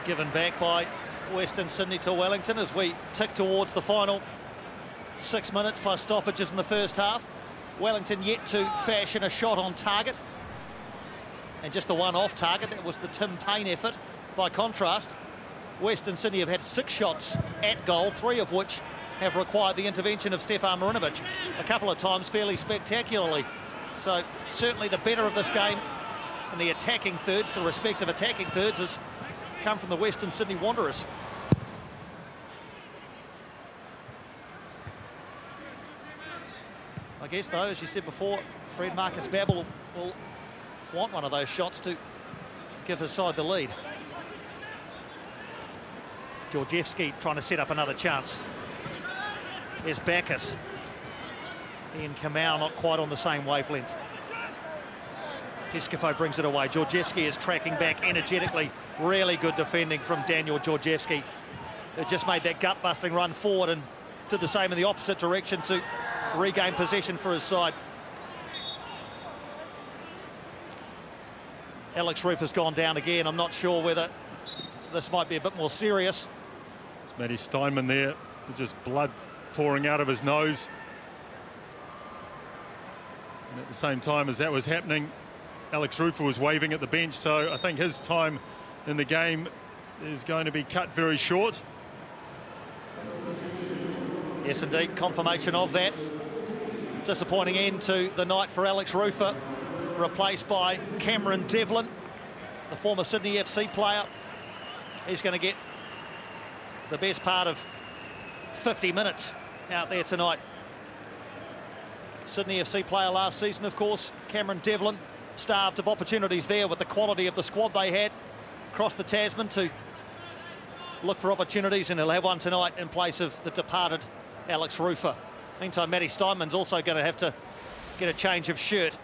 Given back by Western Sydney to Wellington as we tick towards the final 6 minutes plus stoppages in the first half. Wellington yet to fashion a shot on target. and just the one off target. That was the Tim Payne effort. By contrast, Western Sydney have had 6 shots at goal, 3 of which have required the intervention of Stefan Marinovic, a couple of times fairly spectacularly. So certainly the better of this game in the attacking thirds, the respective attacking thirds, has come from the Western Sydney Wanderers. I guess, though, as you said before, Fred Marcus Babbel will want one of those shots to give his side the lead. Georgievski trying to set up another chance. There's Bacchus. Ian Kamau not quite on the same wavelength. Piscopo brings it away. Georgievski is tracking back energetically. Really good defending from Daniel Georgievski, who just made that gut-busting run forward and did the same in the opposite direction to regain possession for his side. Alex Roof has gone down again. I'm not sure whether this might be a bit more serious. It's Matty Steinman there, just blood pouring out of his nose. And at the same time as that was happening, Alex Rufer was waving at the bench, so I think his time in the game is going to be cut very short. Yes, indeed, confirmation of that. Disappointing end to the night for Alex Rufer, replaced by Cameron Devlin, the former Sydney FC player. He's going to get the best part of 50 minutes out there tonight. Sydney FC player last season, of course. Cameron Devlin, starved of opportunities there with the quality of the squad they had across the Tasman to look for opportunities, and he'll have one tonight in place of the departed Alex Rufer. Meantime, Matty Steinman's also going to have to get a change of shirt.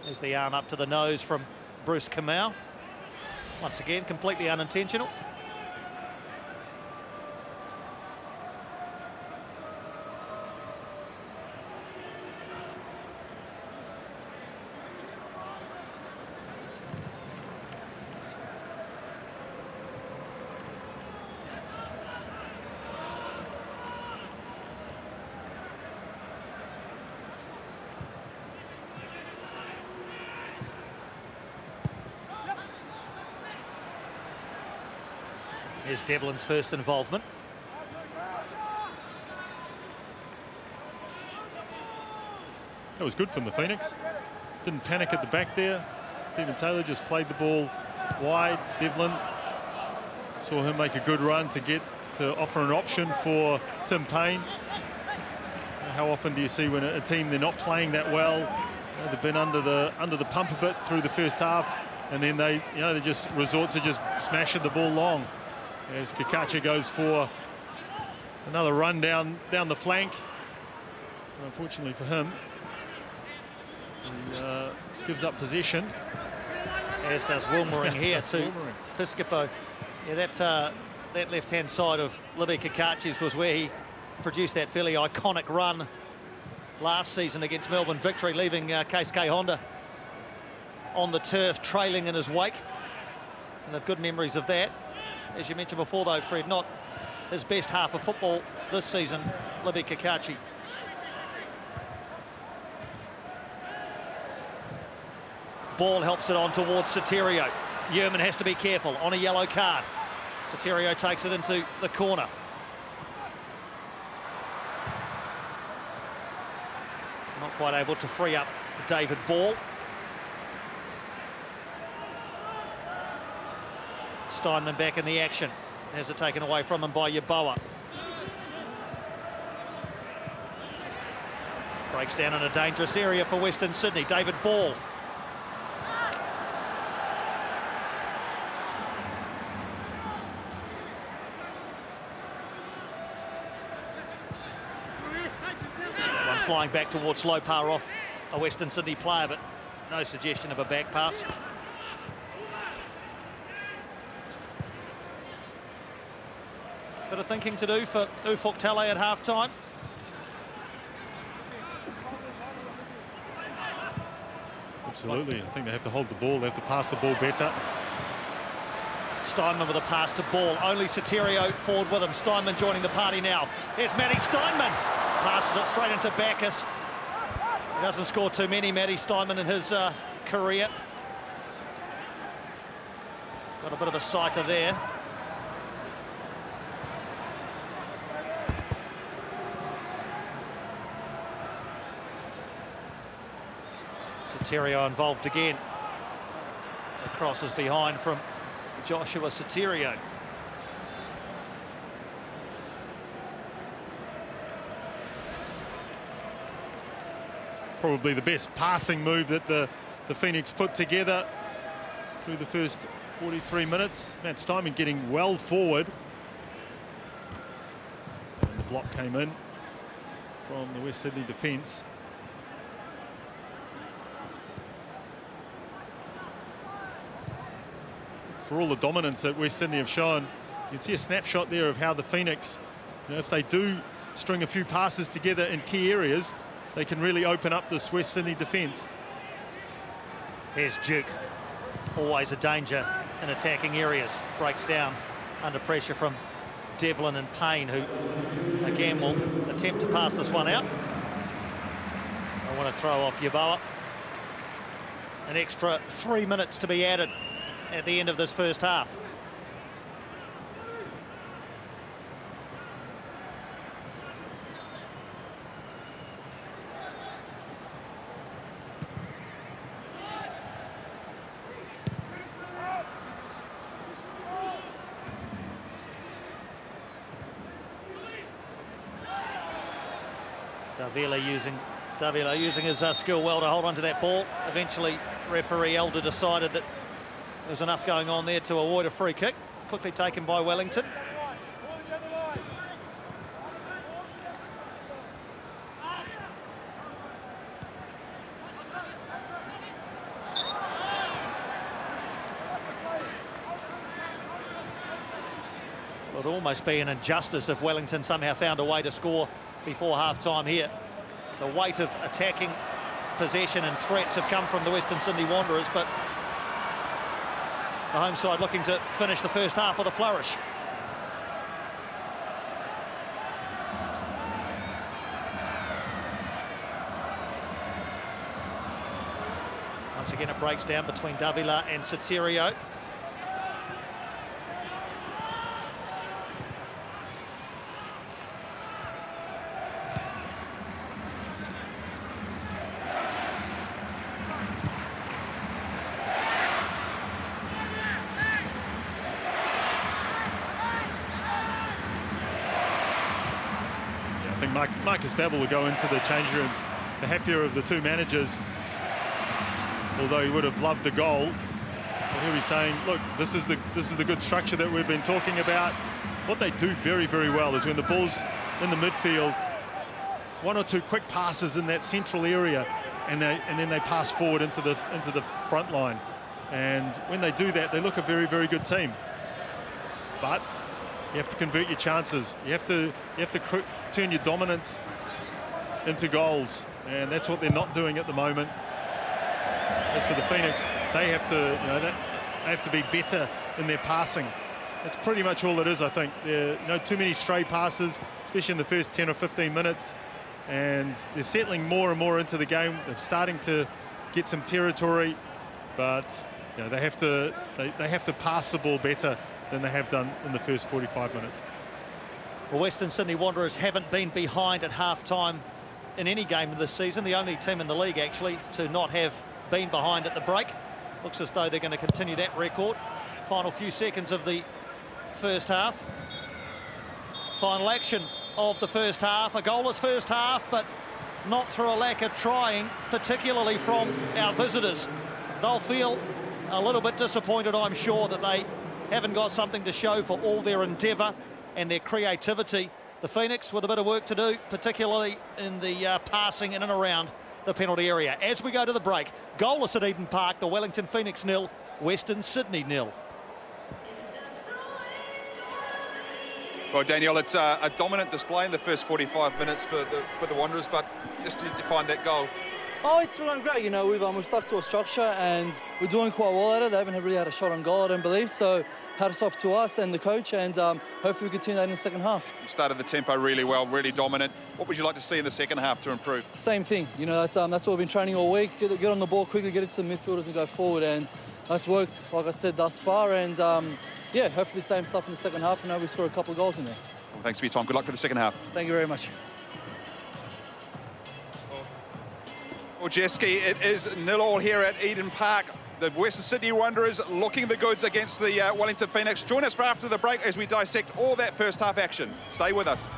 There's the arm up to the nose from Bruce Kamau. Once again, completely unintentional. Here's Devlin's first involvement. That was good from the Phoenix. Didn't panic at the back there. Stephen Taylor just played the ball wide. Devlin saw him make a good run to offer an option for Tim Payne. How often do you see when a team, they're not playing that well, they've been under the pump a bit through the first half, and then they just resort to just smashing the ball long. As Kakacha goes for another run down the flank. Unfortunately for him, he gives up possession. As does Wilmering here to Piscopo. Yeah, that left-hand side of Libby Kakachi's was where he produced that fairly iconic run last season against Melbourne Victory, leaving KSK Honda on the turf, trailing in his wake. And I've good memories of that. As you mentioned before, though, Fred, not his best half of football this season, Libby Kakachi. Ball helps it on towards Soterio. Yerman has to be careful on a yellow card. Soterio takes it into the corner. Not quite able to free up David Ball. Steinman back in the action. Has it taken away from him by Yeboah. Breaks down in a dangerous area for Western Sydney. David Ball. One flying back towards slow power off a Western Sydney player, but no suggestion of a back pass. Bit of thinking to do for Ufuk Talay at half-time. Absolutely. I think they have to hold the ball. They have to pass the ball better. Steinman with a pass to Ball. Only Soterio forward with him. Steinman joining the party now. Here's Matty Steinman. Passes it straight into Bacchus. He doesn't score too many, Matty Steinman, in his career. Got a bit of a sighter there. Sotirio involved again. The cross is behind from Joshua Sotirio. Probably the best passing move that the Phoenix put together through the first 43 minutes. Matt Steinman getting well forward. And the block came in from the West Sydney defence. For all the dominance that West Sydney have shown, you can see a snapshot there of how the Phoenix, if they do string a few passes together in key areas, they can really open up this West Sydney defence. Here's Duke, always a danger in attacking areas. Breaks down under pressure from Devlin and Payne, who again will attempt to pass this one out. I want to throw off Yeboah. An extra 3 minutes to be added at the end of this first half. Davila using his skill well to hold on to that ball. Eventually, referee Elder decided that there was enough going on there to avoid a free kick. Quickly taken by Wellington. It would almost be an injustice if Wellington somehow found a way to score before half-time here. The weight of attacking possession and threats have come from the Western Sydney Wanderers, but the home side looking to finish the first half with a flourish. Once again, it breaks down between Davila and Sotirio. Marcus Babbel will go into the change rooms the happier of the two managers, although he would have loved the goal. But he'll be saying, look, this is the good structure that we've been talking about. What they do very, very well is when the ball's in the midfield, one or two quick passes in that central area, and then they pass forward into the front line. And when they do that, they look a very, very good team. But you have to convert your chances. You have to turn your dominance into goals, and that's what they're not doing at the moment. As for the Phoenix, they have to be better in their passing. That's pretty much all it is, I think. There are too many stray passes, especially in the first 10 or 15 minutes, and they're settling more and more into the game. They're starting to get some territory, but they have to pass the ball better than they have done in the first 45 minutes. Well, Western Sydney Wanderers haven't been behind at half-time in any game this season. The only team in the league, actually, to not have been behind at the break. Looks as though they're going to continue that record. Final few seconds of the first half. Final action of the first half. A goalless first half, but not through a lack of trying, particularly from our visitors. They'll feel a little bit disappointed, I'm sure, that they haven't got something to show for all their endeavour and their creativity. The Phoenix with a bit of work to do, particularly in the passing in and around the penalty area. As we go to the break, goalless at Eden Park, the Wellington Phoenix 0, Western Sydney 0. Well, Daniel, it's a dominant display in the first 45 minutes for the Wanderers, but just to find that goal Oh, it's going great. You know, we've stuck to a structure and we're doing quite well at it. They haven't really had a shot on goal, I don't believe. So hats off to us and the coach, and hopefully we continue that in the second half. You started the tempo really well, really dominant. What would you like to see in the second half to improve? Same thing. You know, that's what we've been training all week. Get on the ball quickly, get it to the midfielders and go forward. And that's worked, like I said, thus far. And yeah, hopefully the same stuff in the second half. And now we score a couple of goals in there. Well, thanks for your time. Good luck for the second half. Thank you very much. Well, Jeski, it is 0-0 here at Eden Park. The Western Sydney Wanderers looking the goods against the Wellington Phoenix. Join us for after the break as we dissect all that first half action. Stay with us.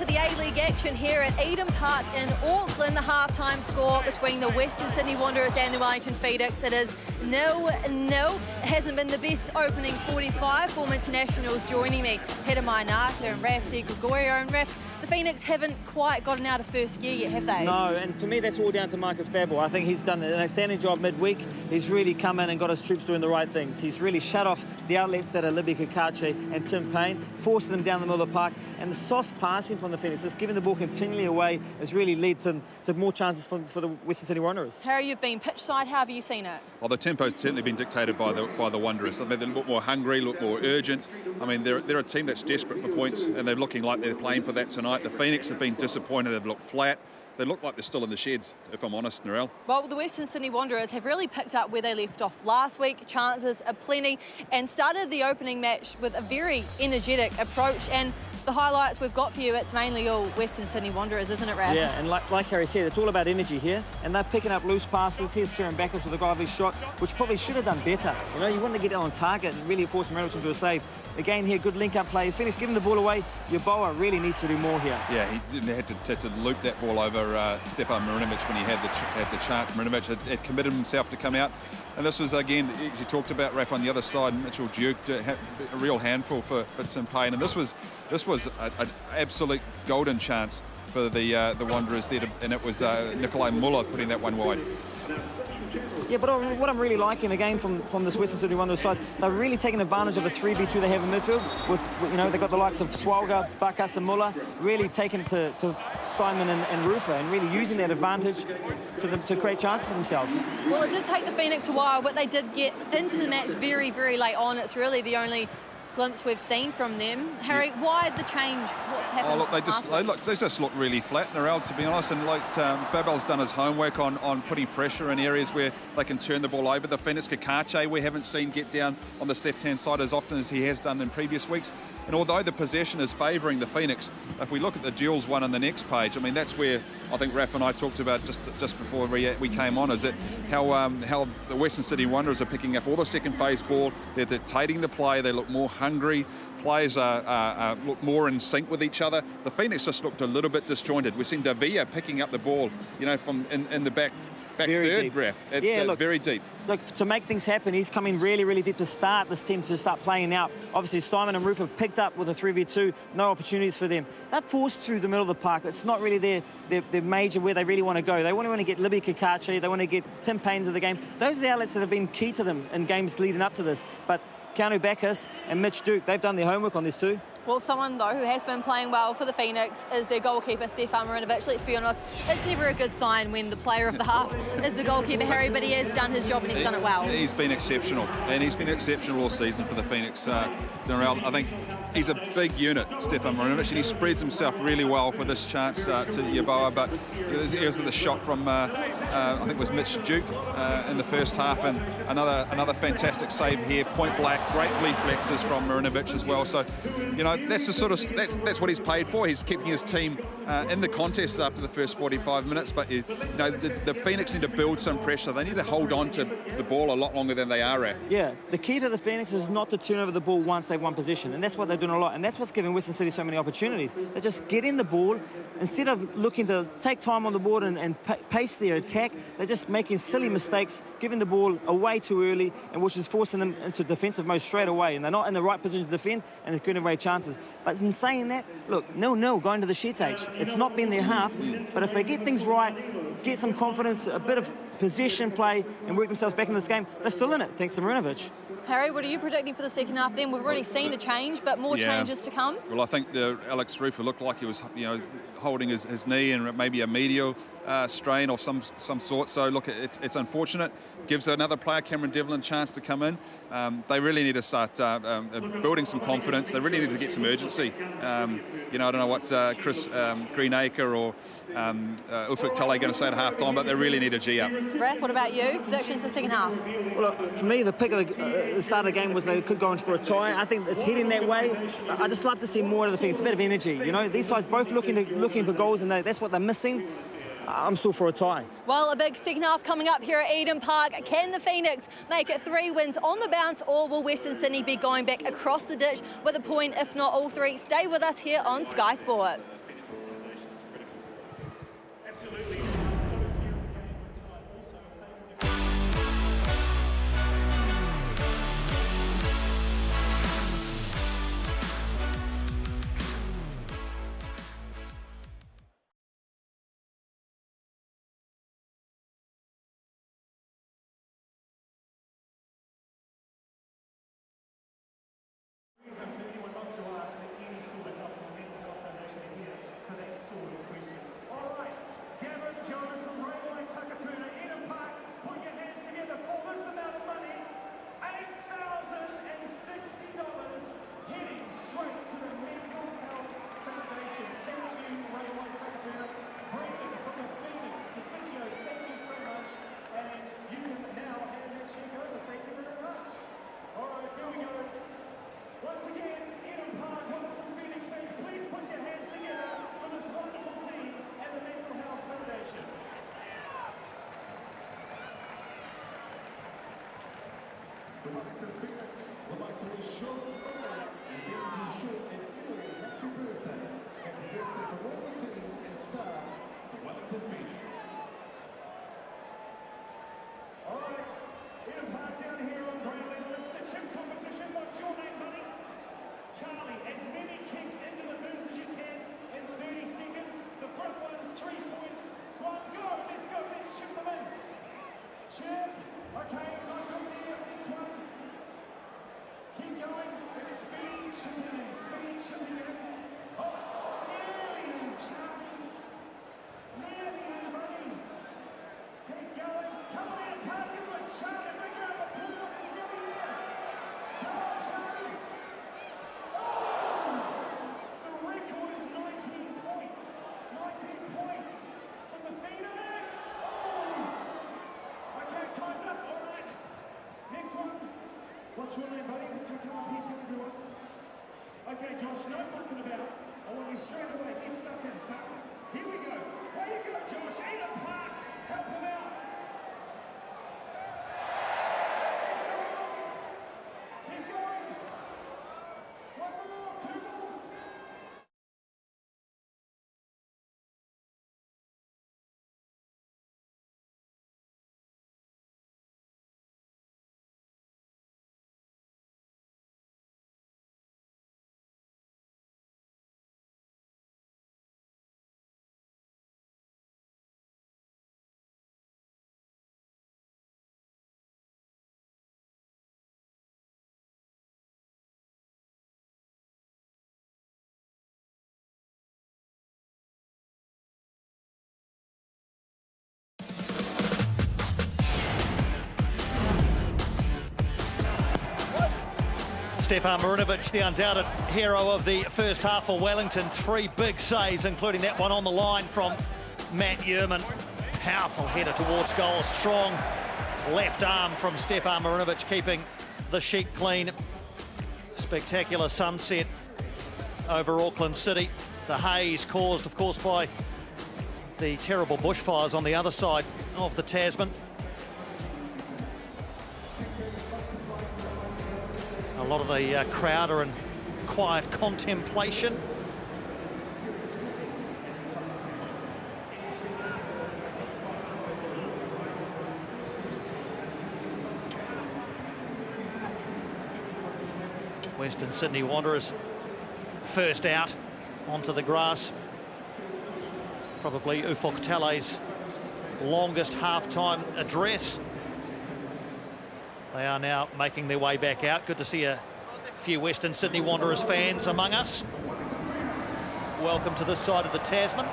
A-League action here at Eden Park in Auckland. The half-time score between the Western Sydney Wanderers and the Wellington Phoenix. It is 0-0. It hasn't been the best opening 45. Former internationals joining me, Peter Mainata and Raf De Gregorio. And Raf, the Phoenix haven't quite gotten out of first gear yet, have they? No, and to me that's all down to Marcus Babbel. I think he's done an outstanding job midweek. He's really come in and got his troops doing the right things. He's really shut off the outlets that are Libby Kakache and Tim Payne, forcing them down the middle of the park, and the soft passing from the Phoenix, just giving the ball ball continually away has really led to more chances for the Western Sydney Wanderers. Harry, you've been pitch side. How have you seen it? Well, the tempo's certainly been dictated by the Wanderers. I mean, they look more hungry, look more urgent. I mean, they're a team that's desperate for points, and they're looking like they're playing for that tonight. The Phoenix have been disappointed. They've looked flat. They look like they're still in the sheds, if I'm honest, Narelle. Well, the Western Sydney Wanderers have really picked up where they left off last week. Chances are plenty, and started the opening match with a very energetic approach. And the highlights we've got for you, it's mainly all Western Sydney Wanderers, isn't it, Raph? Yeah, and like Harry said, it's all about energy here, and they're picking up loose passes. Here's Kieran Backus with a godly shot, which probably should have done better. You know, you want to get it on target and really force Marinovic into a save. Again here, good link-up play. Phoenix giving the ball away. Yeboah really needs to do more here. Yeah, he had to loop that ball over Stefan Marinovic when he had the chance. Marinovic had committed himself to come out. And this was, again, as you talked about, Raph, on the other side, Mitchell Duke, a real handful for Tim Payne. And this was an absolute golden chance for the Wanderers there, and it was Nikolai Muller putting that one wide. Yeah, but what I'm really liking, again, from this Western Sydney Wanderers side, they're really taking advantage of the 3v2 they have in midfield. You know, they've got the likes of Swalga, Backus and Muller, really taking it to Steinman and Rufer, and really using that advantage to create chances for themselves. Well, it did take the Phoenix a while, but they did get into the match very, very late on. It's really the only glimpse we've seen from them. Harry, why the change? What's happened? Oh, look, they just look really flat, Narelle, to be honest. And like Babel's done his homework on putting pressure in areas where they can turn the ball over. The Phoenix Kakache we haven't seen get down on this left-hand side as often as he has done in previous weeks. And although the possession is favouring the Phoenix, if we look at the duels one on the next page, I mean, that's where I think Raph and I talked about just before we came on, is that how the Western Sydney Wanderers are picking up all the second phase ball. They're dictating the play. They look more hungry. Players look more in sync with each other. The Phoenix just looked a little bit disjointed. We've seen Davia picking up the ball, you know, from in the back very third, deep. Raph. It's very deep. Look, to make things happen, he's coming really, really deep to start this team to start playing out. Obviously, Steinman and Roof have picked up with a 3v2, no opportunities for them. They're forced through the middle of the park. It's not really their major where they really want to go. They want to get Libby Kakache, they want to get Tim Payne to the game. Those are the outlets that have been key to them in games leading up to this. But Keanu Backus and Mitch Duke, they've done their homework on this too. Well, someone, though, who has been playing well for the Phoenix is their goalkeeper, Stefan Marinovic. Let's be honest, it's never a good sign when the player of the half is the goalkeeper, Harry, but he has done his job and he's done it well. He's been exceptional, and he's been exceptional all season for the Phoenix. Narelle, I think he's a big unit, Stefan Marinovic, and he spreads himself really well for this chance to Yeboah. But it was the shot from, I think it was Mitch Duke in the first half, and another fantastic save here, point blank, great reflexes from Marinovic as well. So, you know, that's the sort of that's what he's paid for. He's keeping his team in the contest after the first 45 minutes. But you know, the Phoenix need to build some pressure. They need to hold on to the ball a lot longer than they are at. Yeah, the key to the Phoenix is not to turn over the ball once they've won possession, and that's what they're doing a lot. And that's what's giving Western City so many opportunities. They just get in the ball instead of looking to take time on the board and pace their attack. They're just making silly mistakes, giving the ball away too early, and which is forcing them into defensive mode straight away. And they're not in the right position to defend, and they're getting away chances. But in saying that, look, 0-0 going to the sheds age. It's not been their half, but if they get things right, get some confidence, a bit of possession play, and work themselves back in this game, they're still in it, thanks to Marinovic. Harry, what are you predicting for the second half then? We've already seen a change, but more changes to come. Well, I think Alex Rufer looked like he was, you know, holding his knee and maybe a medial strain of some sort. So look, it's unfortunate. Gives another player, Cameron Devlin, a chance to come in. They really need to start building some confidence. They really need to get some urgency. You know, I don't know what Chris Greenacre or Ufuk Tale going to say at half-time, but they really need a G up. Raph, what about you? Predictions for the second half? Well, look, for me, the pick of the start of the game was they could go in for a tie. I think it's heading that way. I just love to see more of the things, a bit of energy. You know, these sides both looking for goals, and that's what they're missing. I'm still for a tie. Well, a big second half coming up here at Eden Park. Can the Phoenix make it 3 wins on the bounce, or will Western Sydney be going back across the ditch with a point, if not all three? Stay with us here on Sky Sport. Absolutely. Anyone not to ask for any sort of help from the Mental Health Foundation here for that sort of The Wellington Phoenix would like to wish Sean Conway and Benji Shaw and Henry happy birthday. Happy birthday from all the team and staff, the Wellington Phoenix. All right, Eden Park down here on ground level. It's the chip competition. What's your name, buddy? Charlie. As many kicks into the bins as you can in 30 seconds. The front one's 3 points. One, go. Let's go. Let's chip them in. Chip. Okay, not good there. This one. Keep going. It's speed chipping in. Speed chipping in. Oh, nearly in, Charlie. Nearly in, buddy. Keep going. Come on in, target with Charlie. Bring her up the pool. It's nearly there. Come on, Charlie. Oh! The record is 19 points. 19 points from the Phoenix. Oh! Okay, time's up. All right. Next one. What's your name, buddy? Come up here to everyone. Okay, Josh, no mucking about. I want you straight away. Get stuck in, son. Here we go. There you go, Josh. Eden Park. Help him out. Let's go. Keep going. One more, two more. Stefan Marinovic, the undoubted hero of the first half for Wellington. 3 big saves, including that one on the line from Matt Yerman. Powerful header towards goal. Strong left arm from Stefan Marinovic, keeping the sheet clean. Spectacular sunset over Auckland City. The haze caused, of course, by the terrible bushfires on the other side of the Tasman. A lot of the crowd are in quiet contemplation. Western Sydney Wanderers first out onto the grass. Probably Ufuk Tele's longest half-time address. They are now making their way back out. Good to see a few Western Sydney Wanderers fans among us. Welcome to this side of the Tasman.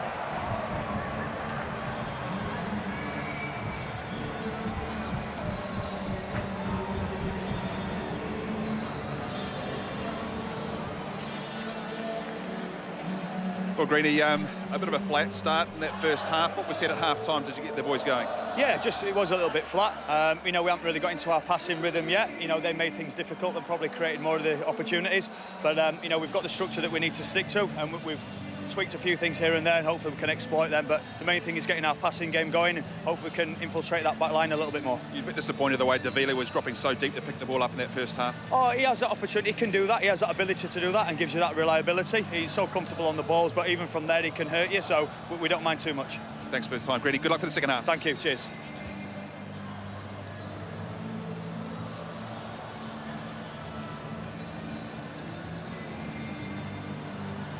Well, Greeny, a bit of a flat start in that first half. What was said at half-time? Did you get the boys going? Yeah, it was a little bit flat. You know, we haven't really got into our passing rhythm yet. You know, they made things difficult and probably created more of the opportunities. But, you know, we've got the structure that we need to stick to, and we've tweaked a few things here and there, and hopefully we can exploit them. But the main thing is getting our passing game going, and hopefully we can infiltrate that back line a little bit more. You're a bit disappointed the way Davila was dropping so deep to pick the ball up in that first half. Oh, he has that opportunity, he can do that, he has that ability to do that and gives you that reliability. He's so comfortable on the balls, but even from there he can hurt you, so we don't mind too much. Thanks for the time, Greeny. Good luck for the second half. Thank you, cheers.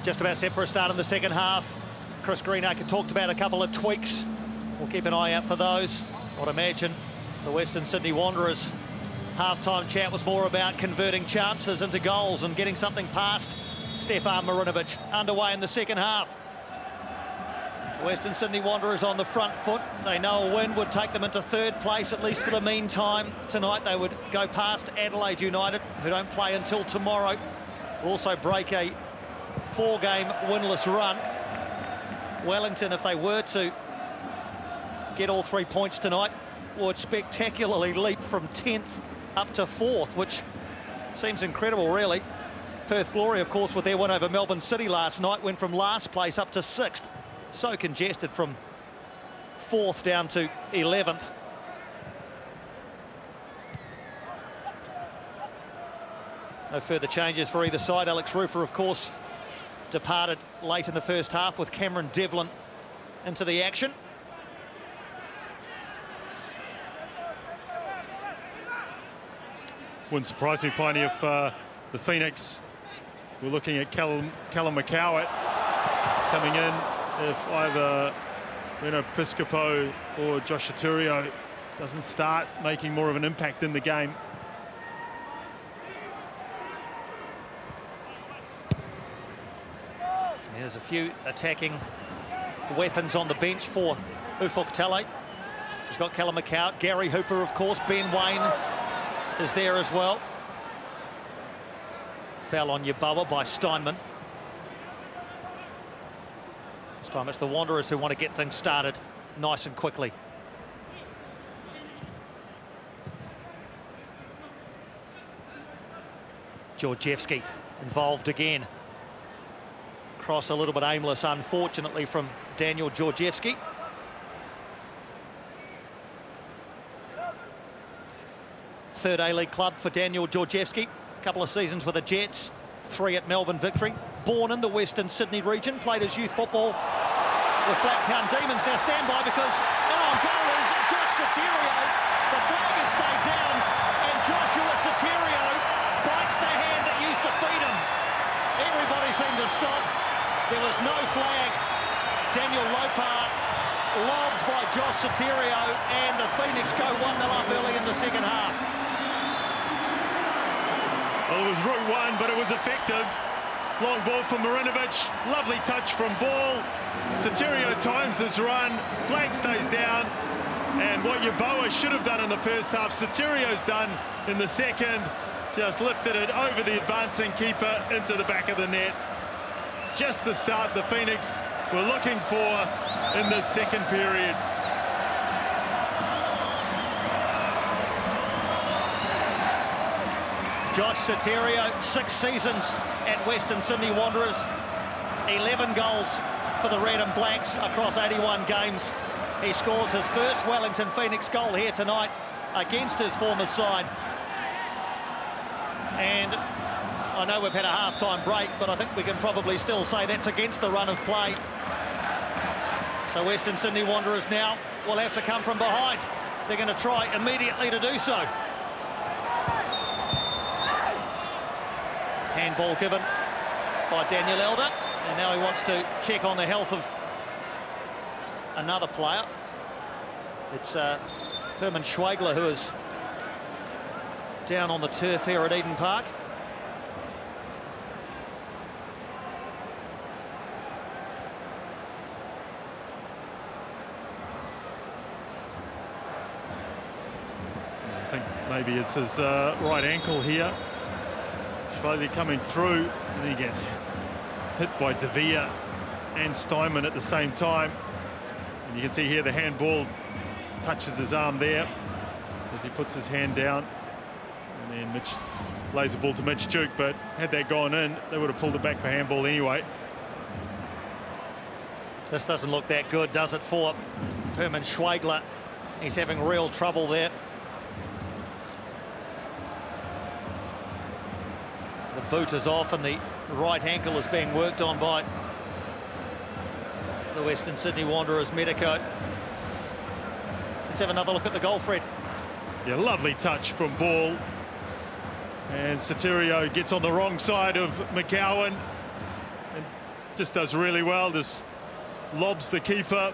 Just about set for a start in the second half. Chris Greenacre talked about a couple of tweaks. We'll keep an eye out for those. I'd imagine the Western Sydney Wanderers half-time chat was more about converting chances into goals and getting something past Stefan Marinovic. Underway in the second half. Western Sydney Wanderers on the front foot. They know a win would take them into third place, at least for the meantime. Tonight they would go past Adelaide United, who don't play until tomorrow. Also break a 4-game winless run. Wellington, if they were to get all 3 points tonight, would spectacularly leap from 10th up to 4th, which seems incredible, really. Perth Glory, of course, with their win over Melbourne City last night, went from last place up to 6th. So congested from 4th down to 11th. No further changes for either side. Alex Rufer, of course, departed late in the first half with Cameron Devlin into the action. Wouldn't surprise me plenty if the Phoenix were looking at Callum McCowett coming in if either Piscopo or Josh Sotirio doesn't start making more of an impact in the game. There's a few attacking weapons on the bench for Ufuk Talay. He's got Callum McCowett, Gary Hooper, of course, Ben Wayne is there as well. Foul on Yeboah by Steinman. This time it's the Wanderers who want to get things started nice and quickly. Georgievski involved again. Cross a little bit aimless, unfortunately, from Daniel Georgievski. Third A-League club for Daniel Georgievski. A couple of seasons with the Jets, 3 at Melbourne Victory. Born in the Western Sydney region, played his youth football with Blacktown Demons. Now stand by, because in on goal is Josh Sotirio. The flag has stayed down, and Joshua Sotirio bites the hand that used to feed him. Everybody seemed to stop. There was no flag. Daniel Lopar lobbed by Josh Sotirio, and the Phoenix go 1-0 up early in the second half. Well, it was route one, but it was effective. Long ball from Marinovic. Lovely touch from Ball. Sotirio times his run. Flag stays down. And what Yeboah should have done in the first half, Sotirio's done in the second. Just lifted it over the advancing keeper into the back of the net. Just the start the Phoenix were looking for in the second period. Josh Sotirio, 6 seasons at Western Sydney Wanderers, 11 goals for the Red and Blacks across 81 games. He scores his first Wellington Phoenix goal here tonight against his former side. And I know we've had a half-time break, but I think we can probably still say that's against the run of play. So Western Sydney Wanderers now will have to come from behind. They're going to try immediately to do so. Handball given by Daniel Elder, and now he wants to check on the health of another player. It's Terman Schwegler, who is down on the turf here at Eden Park. I think maybe it's his right ankle here. Schwegler coming through, and he gets hit by De Vere and Steinman at the same time. And you can see here the handball touches his arm there as he puts his hand down. And then Mitch lays the ball to Mitch Duke, but had that gone in, they would have pulled it back for handball anyway. This doesn't look that good, does it, for Terman Schwegler? He's having real trouble there. The boot is off, and the right ankle is being worked on by the Western Sydney Wanderers medico. Let's have another look at the goal, Fred. Yeah, lovely touch from Ball. And Sotirio gets on the wrong side of McGowan and just does really well, just lobs the keeper.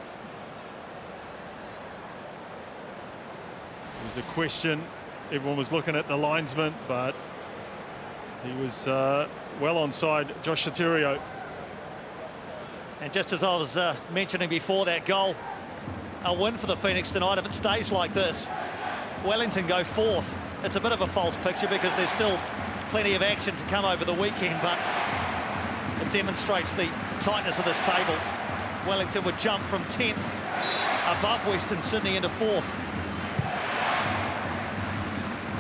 There's a question. Everyone was looking at the linesman, but he was well onside Josh Sotirio. And just as I was mentioning before that goal, a win for the Phoenix tonight if it stays like this. Wellington go 4th. It's a bit of a false picture because there's still plenty of action to come over the weekend, but it demonstrates the tightness of this table. Wellington would jump from 10th above Western Sydney into 4th.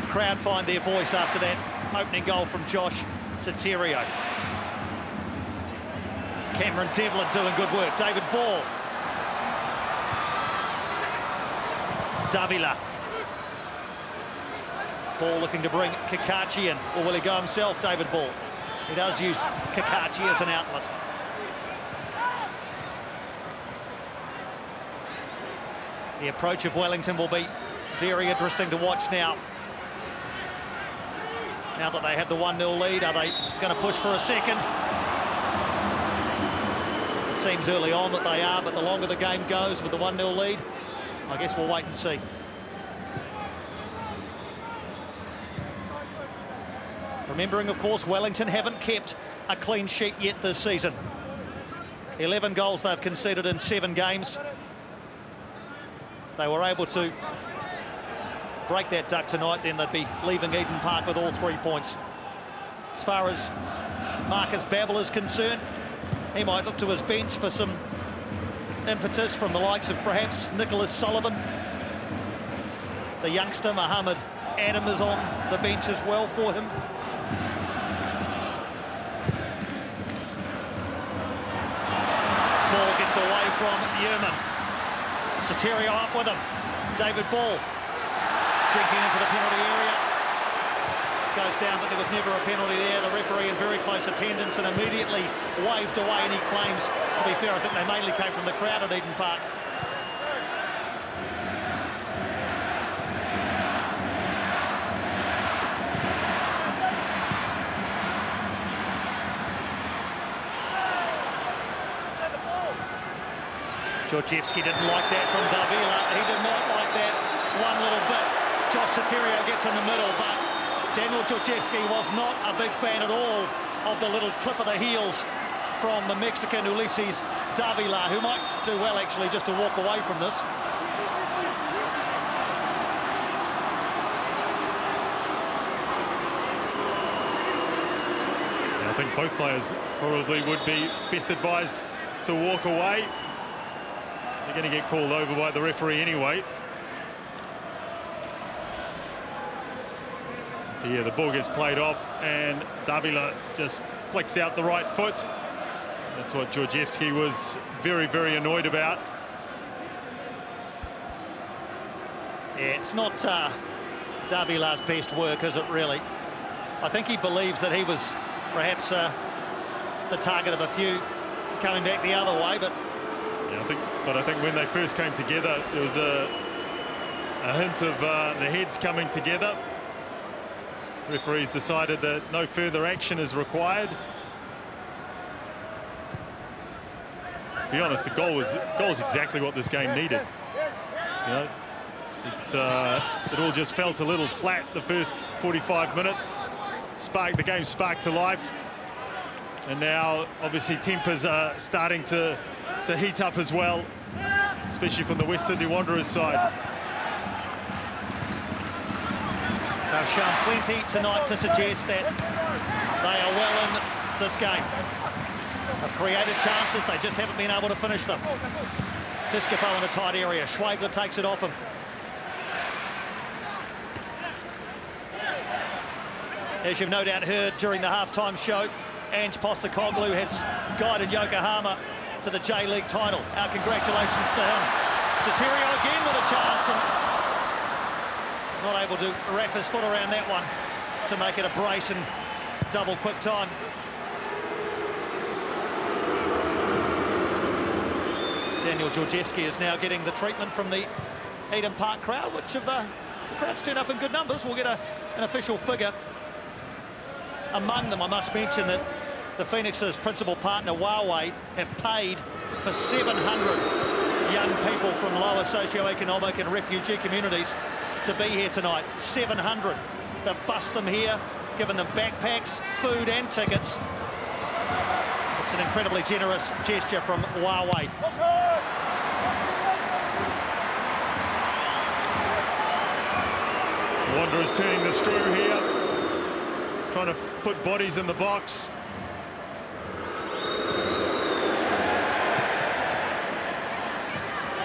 Crowd find their voice after that opening goal from Josh Sotirio. Cameron Devlin doing good work. David Ball. Davila. Ball looking to bring Kakachi in, or will he go himself, David Ball? He does use Kakachi as an outlet. The approach of Wellington will be very interesting to watch now. Now that they have the 1-0 lead, are they going to push for a second? It seems early on that they are, but the longer the game goes with the 1-0 lead, I guess we'll wait and see. Remembering, of course, Wellington haven't kept a clean sheet yet this season. 11 goals they've conceded in 7 games. They were able to break that duck tonight, then they'd be leaving Eden Park with all 3 points. As far as Marcus Babbel is concerned, he might look to his bench for some impetus from the likes of perhaps Nicholas Sullivan. The youngster Mohammed Adam is on the bench as well for him. Ball gets away from Yeoman. Soterio up with him. David Ball drinking into the penalty area. Goes down, but there was never a penalty there. The referee in very close attendance and immediately waved away any claims. To be fair, I think they mainly came from the crowd at Eden Park. Georgievski didn't like that from Davila. He did not like that one little bit. Josh Soterio gets in the middle, but Daniel Georgievski was not a big fan at all of the little clip of the heels from the Mexican Ulises Davila, who might do well actually just to walk away from this. Yeah, I think both players probably would be best advised to walk away. They're going to get called over by the referee anyway. So yeah, the ball gets played off and Davila just flicks out the right foot. That's what Georgievski was very, very annoyed about. Yeah, it's not Davila's best work, is it really? I think he believes that he was perhaps the target of a few coming back the other way, but yeah, I think when they first came together, there was a hint of the heads coming together. Referees decided that no further action is required. To be honest, the goal was exactly what this game needed. You know, it all just felt a little flat the first 45 minutes. The game sparked to life, and now obviously tempers are starting to heat up as well, especially from the West Sydney Wanderers side. They've shown plenty tonight to suggest that they are well in this game. They've created chances, they just haven't been able to finish them. Discapo in a tight area, Schwabler takes it off him. As you've no doubt heard during the halftime show, Ange Postecoglou has guided Yokohama to the J-League title. Our congratulations to him. Soterio again with a chance and not able to wrap his foot around that one to make it a brace in double quick time. Daniel Georgievski is now getting the treatment from the Eden Park crowd, which if the crowds turn up in good numbers, we'll get an official figure. Among them, I must mention that the Phoenix's principal partner, Huawei, have paid for 700 young people from lower socioeconomic and refugee communities to be here tonight. 700. They've bussed them here, given them backpacks, food and tickets. It's an incredibly generous gesture from Huawei. Wanderers turning the screw here, trying to put bodies in the box.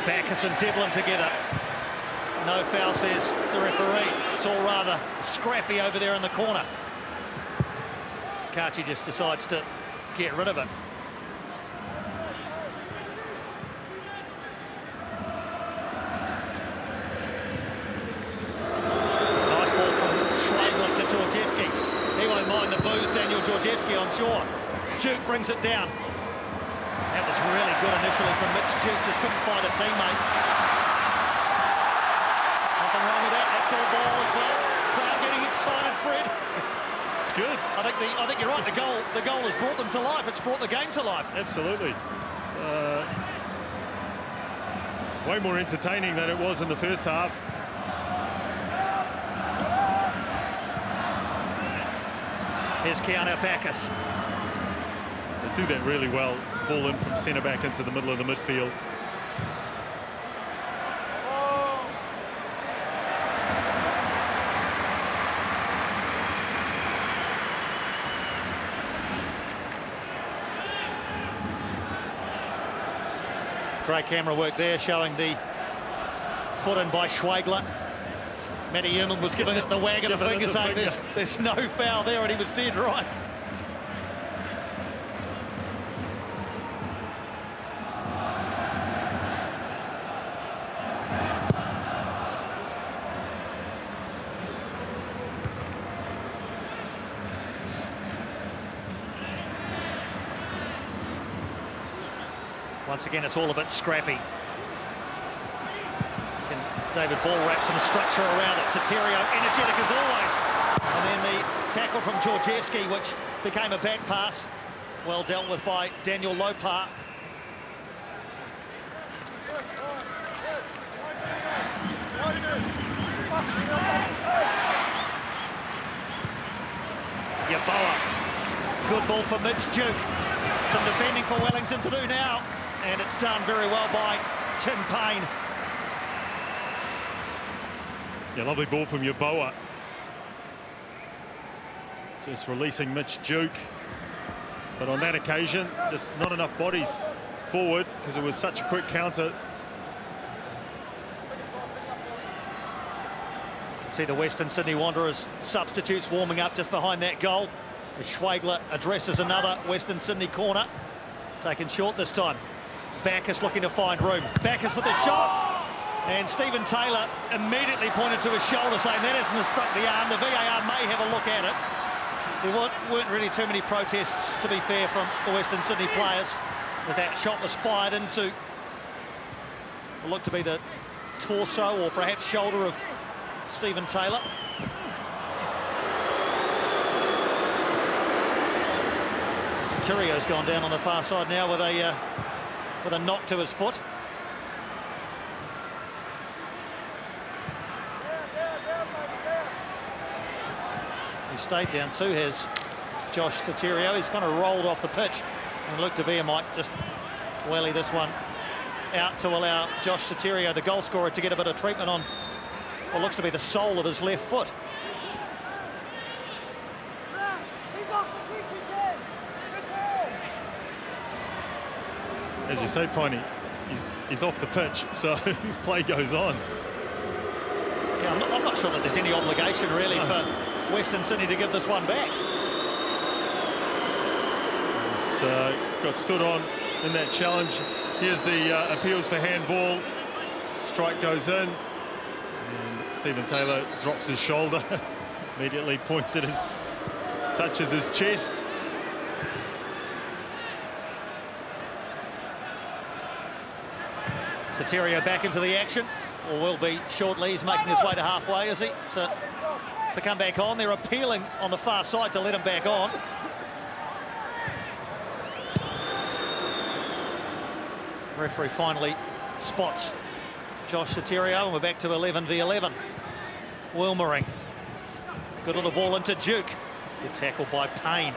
Backus and Devlin together. No foul, says the referee. It's all rather scrappy over there in the corner. Kachi just decides to get rid of it. Nice ball from Georgievski, I'm sure. Duke brings it down. That was really good initially from Mitch Duke, just couldn't find a teammate. Nothing wrong with that, that's all ball as well. Crowd getting excited, Fred. It's good. I think you're right, the goal has brought them to life, it's brought the game to life. Absolutely. Way more entertaining than it was in the first half. Here's Keanu Bacchus. They do that really well. Ball in from centre back into the middle of the midfield. Great camera work there, showing the foot in by Schwegler. Matty Ehrman was giving it the wag of the finger, saying there's no foul there, and he was dead right. Once again, it's all a bit scrappy. David Ball wraps some structure around it. Soterio, energetic as always. And then the tackle from Georgievski, which became a back pass. Well dealt with by Daniel Lopar. Yeboah. Good ball for Mitch Duke. Some defending for Wellington to do now. And it's done very well by Tim Payne. Yeah, lovely ball from Yeboah. Just releasing Mitch Duke. But on that occasion, just not enough bodies forward because it was such a quick counter. See the Western Sydney Wanderers substitutes warming up just behind that goal. As Schwegler addresses another Western Sydney corner. Taken short this time. Bacchus looking to find room. Bacchus with the shot. And Stephen Taylor immediately pointed to his shoulder, saying that hasn't struck the arm. The VAR may have a look at it. There weren't really too many protests, to be fair, from the Western Sydney players, as that shot was fired into what looked to be the torso or perhaps shoulder of Stephen Taylor. Soterio's gone down on the far side now with a knock to his foot. He stayed down too, has Josh Soterio. He's kind of rolled off the pitch, and Luke De Beer might just wheelie this one out to allow Josh Soterio, the goal scorer, to get a bit of treatment on what looks to be the sole of his left foot. As you say, Piney, he's off the pitch, so play goes on. Yeah, I'm not sure that there's any obligation really for Western Sydney to give this one back. Just got stood on in that challenge. Here's the appeals for handball. Strike goes in, and Stephen Taylor drops his shoulder. Immediately points at touches his chest. Soterio back into the action, or will be shortly. He's making his way to halfway, is he, to come back on. They're appealing on the far side to let him back on. Referee finally spots Josh Soterio, and we're back to 11 v 11. Wilmering. Good little ball into Duke. Good tackle by Payne.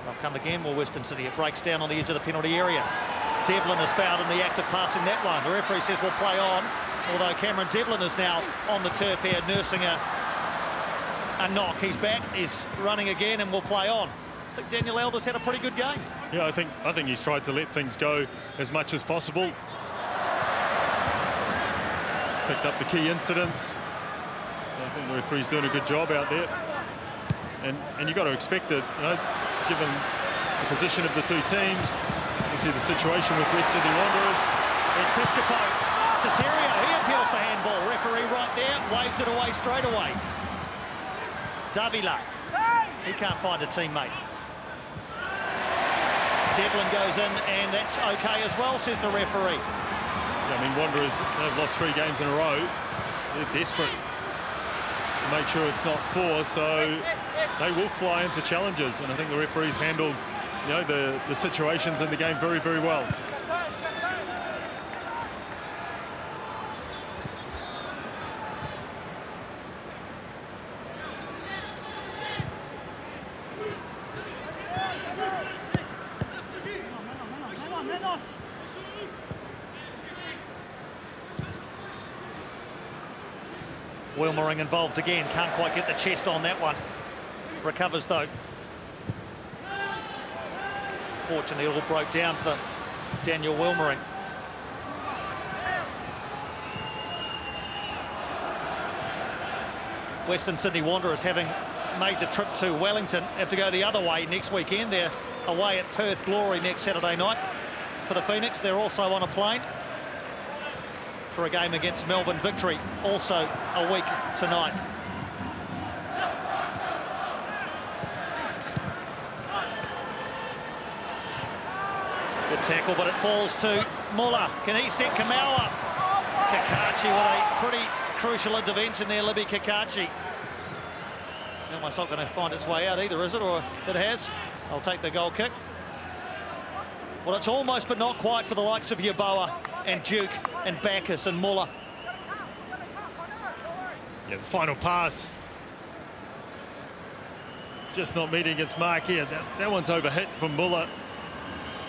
They'll come again, more Western Sydney. It breaks down on the edge of the penalty area. Devlin is fouled in the act of passing that one. The referee says we'll play on, although Cameron Devlin is now on the turf here nursing a knock. He's back, he's running again, and we'll play on. I think Daniel Elder's had a pretty good game. Yeah, I think he's tried to let things go as much as possible. Picked up the key incidents. So I think the referee's doing a good job out there. And you've got to expect it, you know, given the position of the two teams. You see the situation with West Sydney Wanderers. There's Piscopo. Soterio, he appeals for handball. Referee right there, waves it away straight away. Davila. He can't find a teammate. Devlin goes in, and that's okay as well, says the referee. Yeah, I mean, Wanderers have lost 3 games in a row. They're desperate to make sure it's not 4, so they will fly into challenges, and I think the referees handled, you know, the situations in the game very, very well. Wilmering involved again, can't quite get the chest on that one. Recovers though. Fortunately, it all broke down for Daniel Wilmering. Western Sydney Wanderers, having made the trip to Wellington, have to go the other way next weekend. They're away at Perth Glory next Saturday night for the Phoenix. They're also on a plane for a game against Melbourne Victory, also a week tonight. Good tackle, but it falls to Muller. Can he set Kamau up? Kakachi with a pretty crucial intervention there, Libby Kakachi. That one's not going to find its way out either, is it? Or it has? I'll take the goal kick. Well, it's almost but not quite for the likes of Yeboah and Duke and Bacchus and Muller. Yeah, the final pass. Just not meeting against Mark here. That one's overhit from Muller.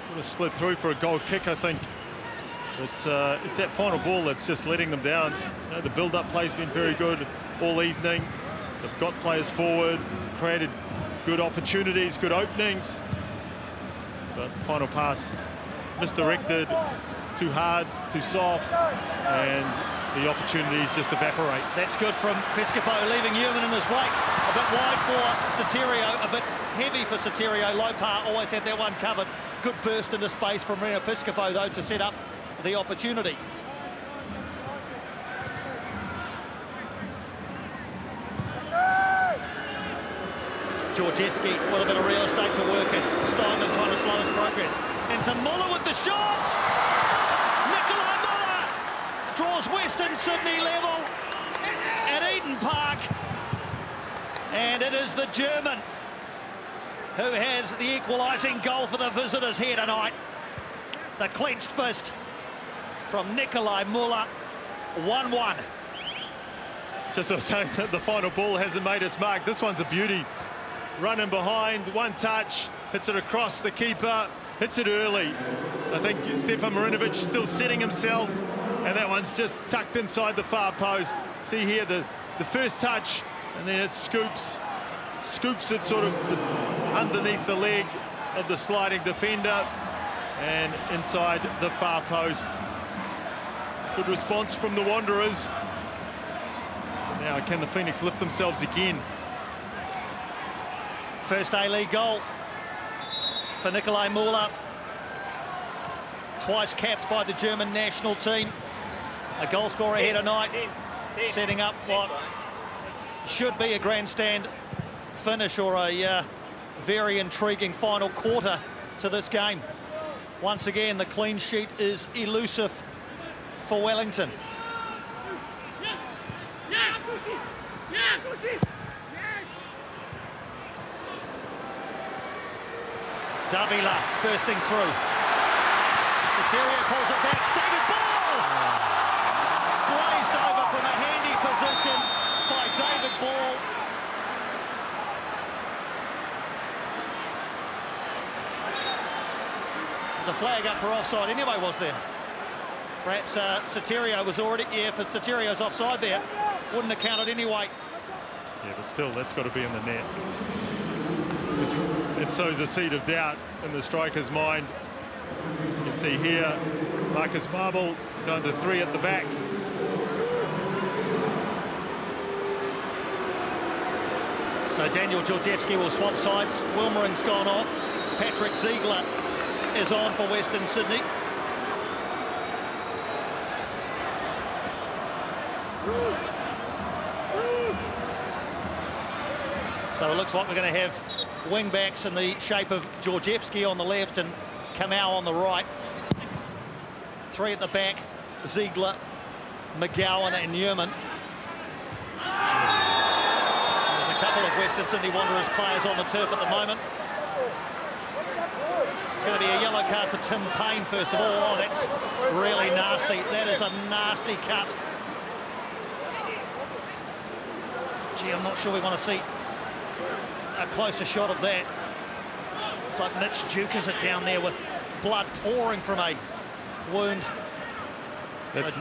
Would have slid through for a goal kick, I think. It's that final ball that's just letting them down. You know, the build-up play's been very good all evening. They've got players forward, created good opportunities, good openings. But final pass misdirected, too hard, too soft, and the opportunities just evaporate. That's good from Piscopo, leaving Newman in his wake. A bit wide for Soterio, a bit heavy for Soterio. Lopar always had that one covered. Good burst into space from Reno Piscopo, though, to set up the opportunity. Georgieski with a bit of real estate to work in. Steinman trying to slow his progress. Into Muller with the shots! Nikolai Muller draws Western Sydney level at Eden Park. And it is the German who has the equalising goal for the visitors here tonight. The clenched fist from Nikolai Muller, 1-1. Just as saying that the final ball hasn't made its mark. This one's a beauty. Running behind, one touch, hits it across the keeper, hits it early. I think Stefan Marinovic still setting himself, and that one's just tucked inside the far post. See here the first touch, and then it scoops it sort of underneath the leg of the sliding defender and inside the far post. Good response from the Wanderers. Now can the Phoenix lift themselves again? First A-League goal for Nikolai Muller. Twice capped by the German national team. A goal scorer here tonight, setting up what should be a grandstand finish or a very intriguing final quarter to this game. Once again, the clean sheet is elusive for Wellington. Davila bursting through. Soterio pulls it back. David Ball! Blazed over from a handy position by David Ball. There's a flag up for offside anyway, was there? Perhaps Soterio was already... Yeah, if Soterio's offside there, wouldn't have counted anyway. Yeah, but still, that's got to be in the net. It sows a seed of doubt in the striker's mind. You can see here, Marcus Marble down to 3 at the back. So Daniel Georgievski will swap sides. Wilmering's gone off. Patrick Ziegler is on for Western Sydney. So it looks like we're going to have wing-backs in the shape of Georgievski on the left and Kamau on the right. Three at the back, Ziegler, McGowan and Newman. There's a couple of Western Sydney Wanderers players on the turf at the moment. It's going to be a yellow card for Tim Payne, first of all. Oh, that's really nasty. That is a nasty cut. Gee, I'm not sure we want to see a closer shot of that. It's like Mitch Dukers it down there with blood pouring from a wound. That's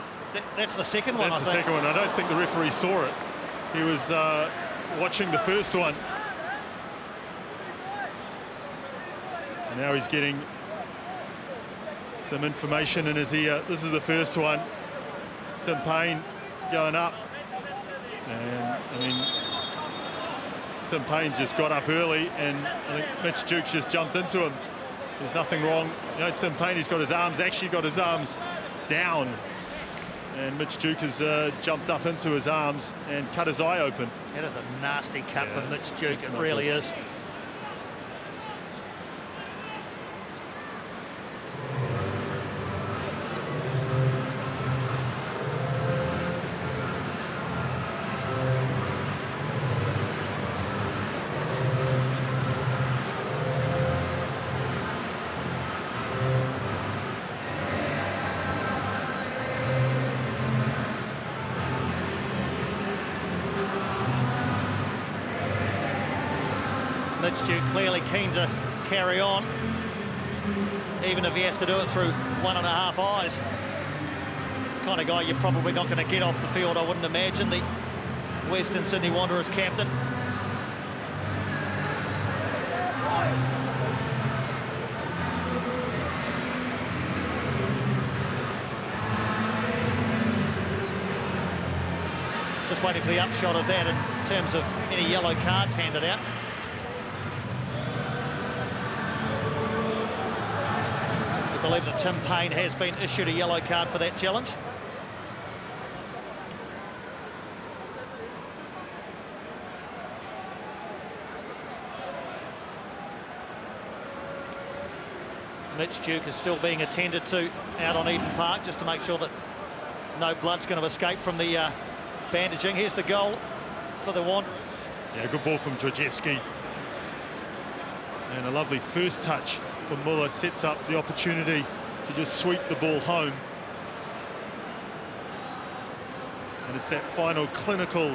the second one, I think. That's the second one. I don't think the referee saw it. He was watching the first one. And now he's getting some information in his ear. This is the first one. Tim Payne going up. And, I mean, Tim Payne just got up early, and I think Mitch Dukes just jumped into him. There's nothing wrong. You know, Tim Payne, he's got his arms down. And Mitch Duke has jumped up into his arms and cut his eye open. That is a nasty cut for Mitch Duke, it really is. Mitch Duke clearly keen to carry on, even if he has to do it through 1.5 eyes. The kind of guy you're probably not going to get off the field, I wouldn't imagine, the Western Sydney Wanderers captain. Just waiting for the upshot of that in terms of any yellow cards handed out. I believe that Tim Payne has been issued a yellow card for that challenge. Mitch Duke is still being attended to out on Eden Park, just to make sure that no blood's going to escape from the bandaging. Here's the goal for the Wanderers. Yeah, good ball from Georgievski. And a lovely first touch for Muller, sets up the opportunity to just sweep the ball home. And it's that final clinical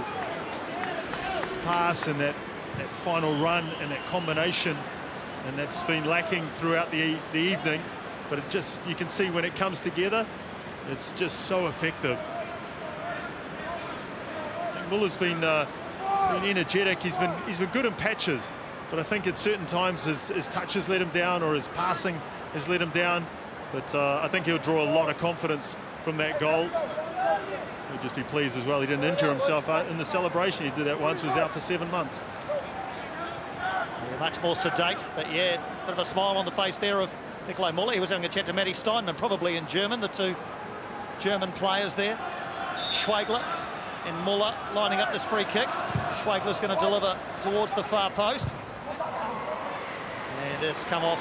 pass and that final run and that combination, and that's been lacking throughout the evening. But it just, you can see when it comes together, it's just so effective. I think Muller's been energetic. He's been good in patches. But I think at certain times his touch has let him down, or his passing has let him down. But I think he'll draw a lot of confidence from that goal. He'll just be pleased as well. He didn't injure himself in the celebration. He did that once, was out for 7 months. Yeah, much more sedate, but yeah, a bit of a smile on the face there of Nikolai Muller. He was having a chat to Matty Steinman, probably in German, the two German players there. Schwegler and Muller lining up this free kick. Schwegler's going to deliver towards the far post. And it's come off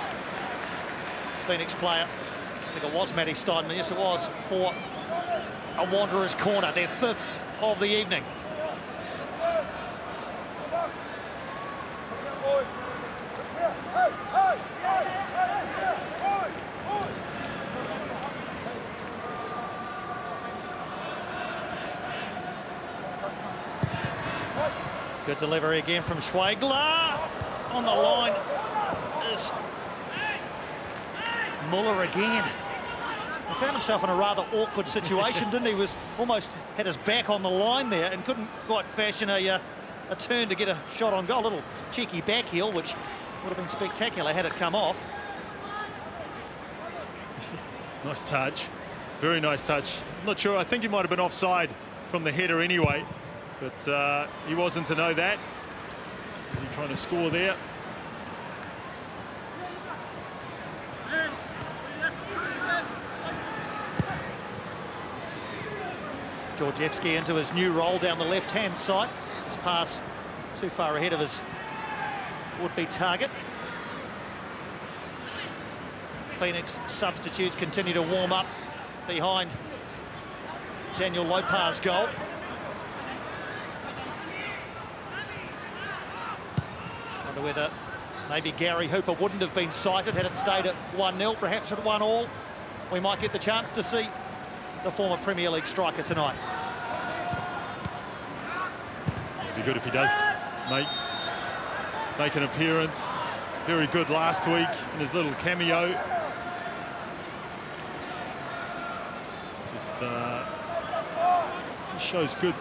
Phoenix player. I think it was Matty Steinman. Yes, it was, for a Wanderers corner, their 5th of the evening. Good delivery again from Schwegler. On the line is Muller again. He found himself in a rather awkward situation, didn't he? Was almost had his back on the line there and couldn't quite fashion a turn to get a shot on goal. A little cheeky back heel, which would have been spectacular had it come off. Nice touch. Very nice touch. I'm not sure. I think he might have been offside from the header anyway. But he wasn't to know that. Is he trying to score there? Georgievski into his new role down the left-hand side. His pass too far ahead of his would-be target. Phoenix substitutes continue to warm up behind Daniel Lopez's goal. Wonder whether maybe Gary Hooper wouldn't have been cited had it stayed at 1-0, perhaps at 1-1. We might get the chance to see the former Premier League striker tonight. It'd be good if he does make an appearance. Very good last week in his little cameo. Just shows good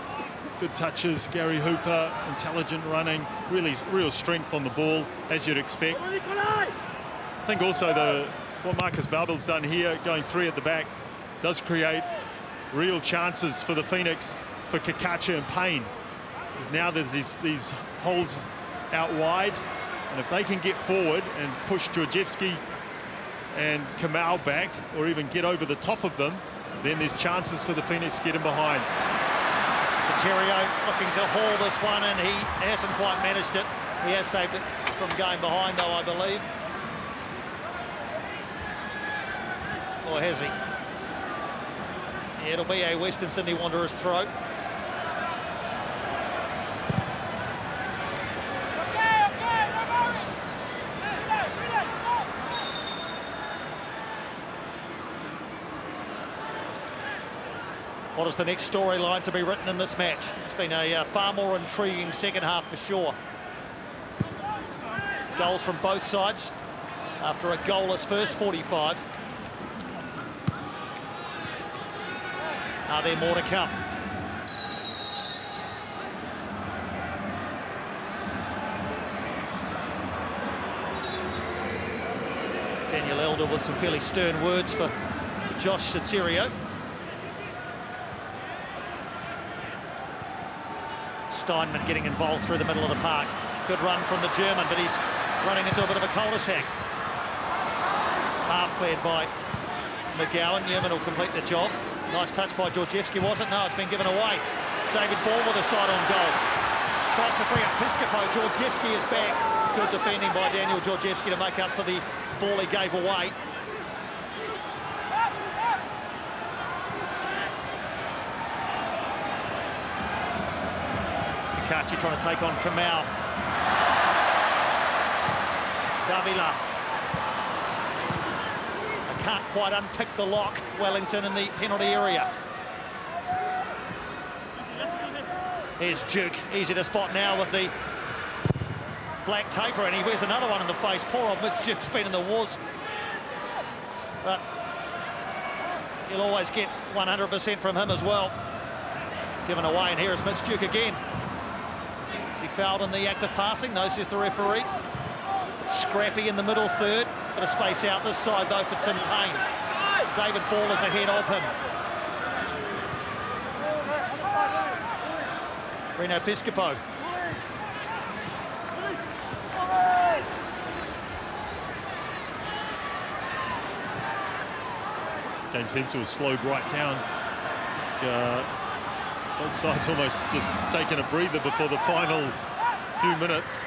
touches. Gary Hooper, intelligent running, really real strength on the ball, as you'd expect. I think also what Marcus Balbel's done here, going 3 at the back, does create real chances for the Phoenix, for Kakacha and Payne. Because now there's these holes out wide, and if they can get forward and push Georgievski and Kamau back, or even get over the top of them, then there's chances for the Phoenix to get him behind. Soterio looking to haul this one, and he hasn't quite managed it. He has saved it from going behind, though, I believe. Or has he? Yeah, it'll be a Western Sydney Wanderers throw. What is the next storyline to be written in this match? It's been a far more intriguing second half for sure. Goals from both sides after a goalless first 45. Are there more to come? Daniel Elder with some fairly stern words for Josh Soterio. Steinman getting involved through the middle of the park. Good run from the German, but he's running into a bit of a cul-de-sac. Half cleared by McGowan. Newman will complete the job. Nice touch by Georgievski, was it? No, it's been given away. David Ball with a side on goal. Tries to free up Piscopo. Georgievski is back. Good defending by Daniel Georgievski to make up for the ball he gave away. Kakachi trying to take on Kamau. Davila. They can't quite unpick the lock, Wellington, in the penalty area. Here's Duke, easy to spot now with the black taper, and he wears another one in the face. Poor old Mitch Duke's been in the wars. But you'll always get 100% from him as well. Given away, and here is Mitch Duke again. He fouled in the act of passing, no, says the referee. Scrappy in the middle third. Bit of space out this side, though, for Tim Payne. David Ball is ahead of him. Reno Piscopo. Game seems to have slowed right down. Both sides almost just taking a breather before the final few minutes.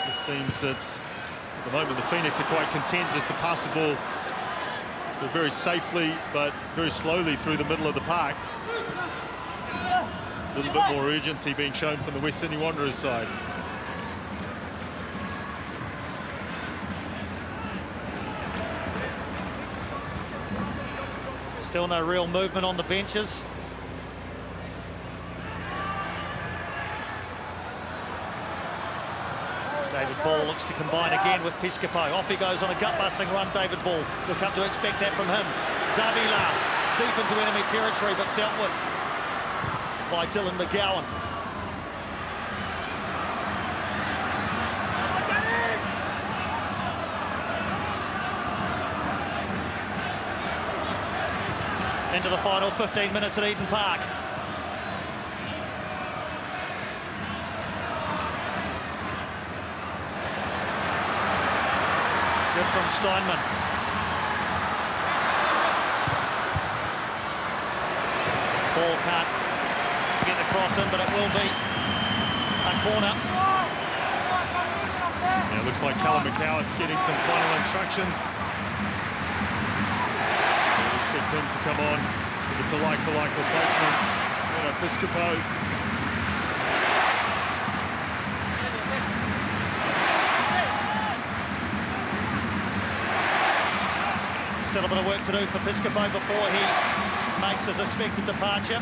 It seems that at the moment the Phoenix are quite content just to pass the ball very safely but very slowly through the middle of the park. A little bit more urgency being shown from the West Sydney Wanderers side. Still no real movement on the benches. David Ball looks to combine again with Piscopo. Off he goes on a gut-busting run, David Ball. You'll come to expect that from him. Davila deep into enemy territory, but dealt with by Dylan McGowan. Into the final 15 minutes at Eden Park. Good from Steinman. Ball can't get the cross in, but it will be a corner. Yeah, it looks like Callum McCowart's getting some final instructions. We expect him to come on if it's a like-for-like replacement. Piscopo. Still a bit of work to do for Piscopo before he makes his expected departure.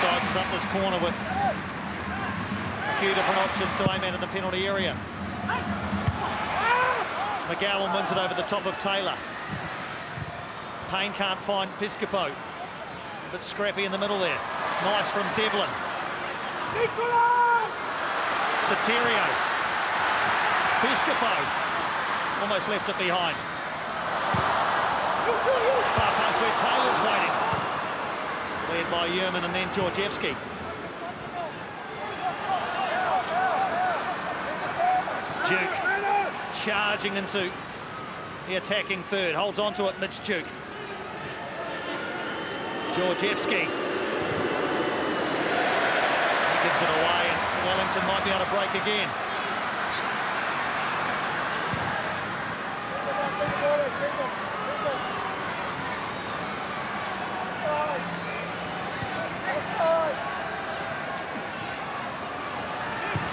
Sizes up this corner with a few different options to aim at in the penalty area. McGowan wins it over the top of Taylor. Payne can't find Piscopo. A bit scrappy in the middle there. Nice from Devlin. Soterio. Piscopo. Almost left it behind. Far pass where Taylor's waiting. Led by Yerman and then Georgievski. Duke charging into the attacking third. Holds on to it, Mitch Duke. Georgievski. He gives it away and Wellington might be able to break again.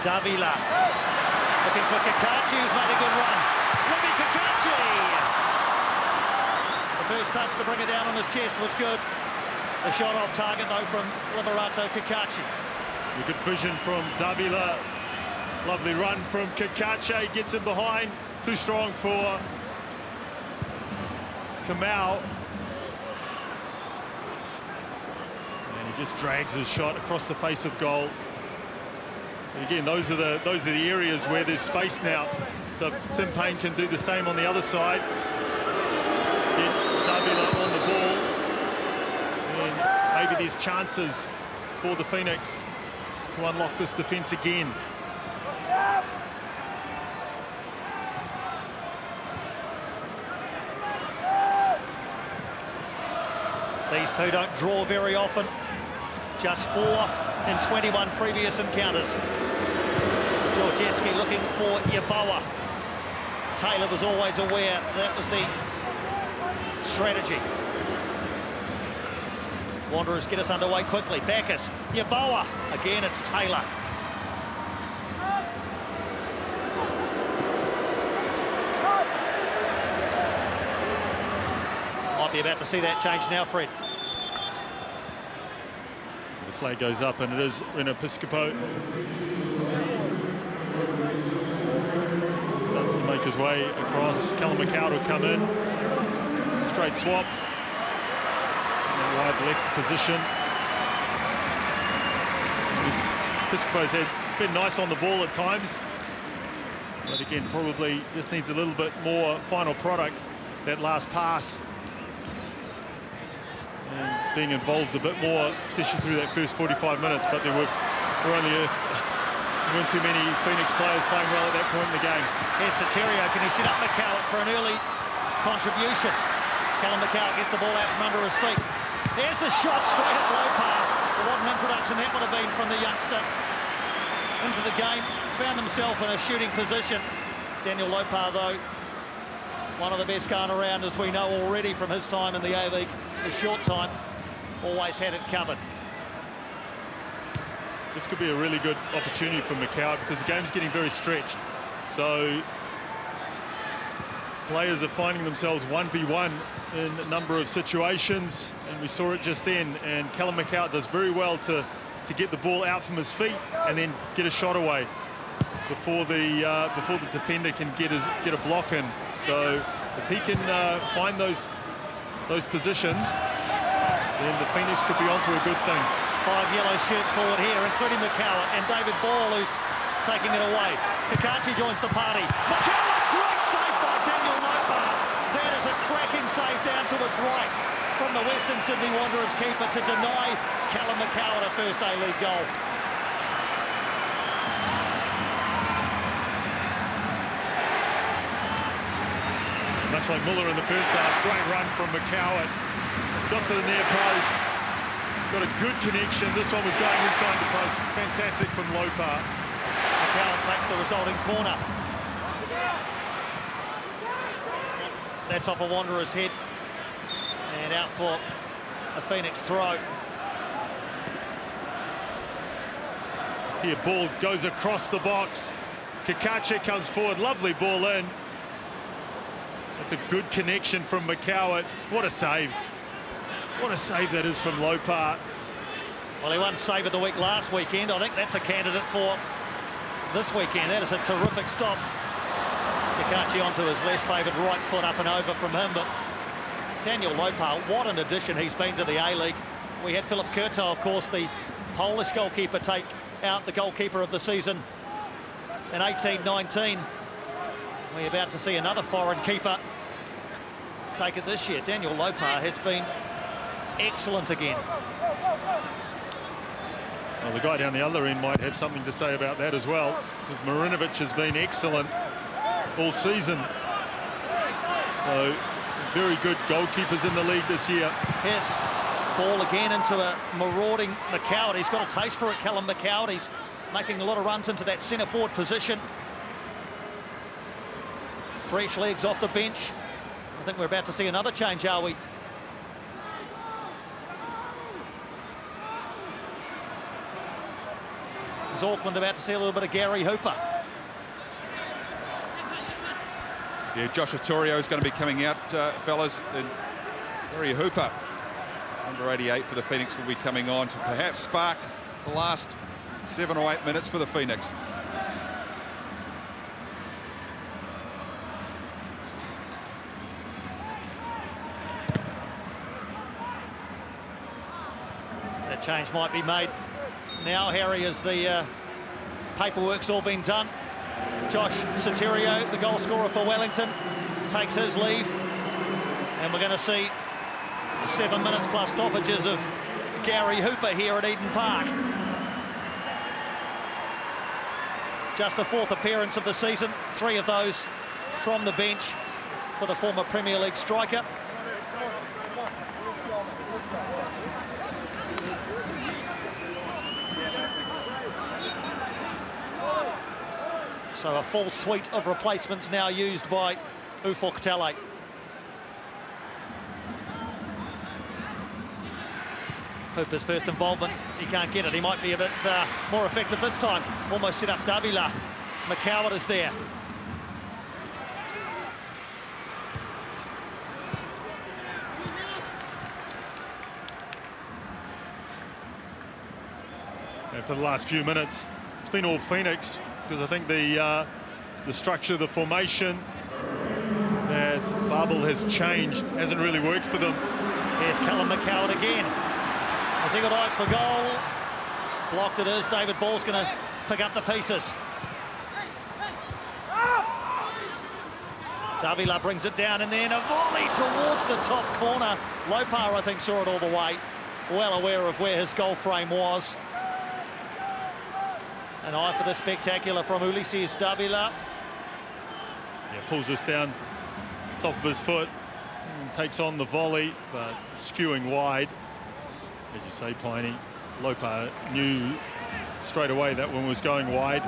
Davila looking for Kakachi, who's made a good run. Ricky Kakachi! The first touch to bring it down on his chest was good. The shot off target though from Liberato Kakachi. Good vision from Davila. Lovely run from Kakachi, gets him behind. Too strong for Kamau. And he just drags his shot across the face of goal. And again, those are the areas where there's space now. So if Tim Payne can do the same on the other side, get Davila on the ball, and maybe there's chances for the Phoenix to unlock this defence again. These two don't draw very often. Just 4 in 21 previous encounters. Georgievski looking for Yeboah. Taylor was always aware that was the strategy. Wanderers get us underway quickly. Backus, Yeboah. Again, it's Taylor. Might be about to see that change now, Fred. The flag goes up and it is Rena Piscopo. Starts to make his way across. Callum McCourt will come in. Straight swap. In the wide left position. Piscopo's been nice on the ball at times. But again, probably just needs a little bit more final product. That last pass. And being involved a bit more, especially through that first 45 minutes, but there weren't too many Phoenix players playing well at that point in the game. Here's Soterio. Can he set up McCourt for an early contribution? Callum McCourt gets the ball out from under his feet. There's the shot straight at Lopar. What an introduction that would have been from the youngster into the game. Found himself in a shooting position. Daniel Lopar, though, one of the best going around, as we know already from his time in the A-League. A short time, always had it covered. This could be a really good opportunity for McCourt because the game's getting very stretched. So players are finding themselves 1v1 in a number of situations, and we saw it just then. And Callum McCourt does very well to get the ball out from his feet and then get a shot away before the defender can get a block in. So if he can find those positions, then the Phoenix could be onto a good thing. 5 yellow shirts forward here, including McCourt and David Ball, who's taking it away. Kakachi joins the party. McCourt, great save by Daniel Lopar. That is a cracking save down to his right from the Western Sydney Wanderers keeper to deny Callum McCourt a first A-League goal. Much like Muller in the first half, great run from McCourt. Got to the near post. got a good connection. This one was going inside the post. Fantastic from Lopar. McCowan takes the resulting corner. That's off a Wanderer's head. And out for a Phoenix throw. See a ball goes across the box. Kakache comes forward. Lovely ball in. That's a good connection from McCowan. What a save. What a save that is from Lopar. Well, he won Save of the Week last weekend. I think that's a candidate for this weekend. That is a terrific stop. Kakachi onto his less favoured right foot, up and over from him. But Daniel Lopar, what an addition he's been to the A-League. We had Philip Kurto, of course, the Polish goalkeeper, take out the goalkeeper of the season in 18-19. We're about to see another foreign keeper take it this year. Daniel Lopar has been excellent again. Well, the guy down the other end might have something to say about that as well, because Marinovic has been excellent all season. So some very good goalkeepers in the league this year. Yes, ball again into a marauding McCowan. He's got a taste for it, Callum McCowan. He's making a lot of runs into that centre forward position. Fresh legs off the bench. I think we're about to see another change, are we? Is Auckland about to see a little bit of Gary Hooper? Yeah, Josh Atorio is going to be coming out, fellas. And Gary Hooper, number 88 for the Phoenix, will be coming on to perhaps spark the last 7 or 8 minutes for the Phoenix. That change might be made now, Harry, as the paperwork's all been done. Josh Sotirio, the goal scorer for Wellington, takes his leave. And we're going to see 7 minutes plus stoppages of Gary Hooper here at Eden Park. Just the 4th appearance of the season, 3 of those from the bench for the former Premier League striker. So a full suite of replacements now used by Ufuk Talay. Hooper's first involvement, he can't get it. He might be a bit more effective this time. Almost set up Davila. McCowan is there. And for the last few minutes, it's been all Phoenix, because I think the structure, the formation that Babel has changed hasn't really worked for them. Here's Callum McCowan again. Has he got eyes for goal? Blocked it is. David Ball's going to pick up the pieces. Davila brings it down, and then a volley towards the top corner. Lopar, I think, saw it all the way. Well aware of where his goal frame was. An eye for the spectacular from Ulysses Davila. Yeah, pulls this down top of his foot and takes on the volley, but skewing wide. As you say, Pliny, Lopar knew straight away that one was going wide.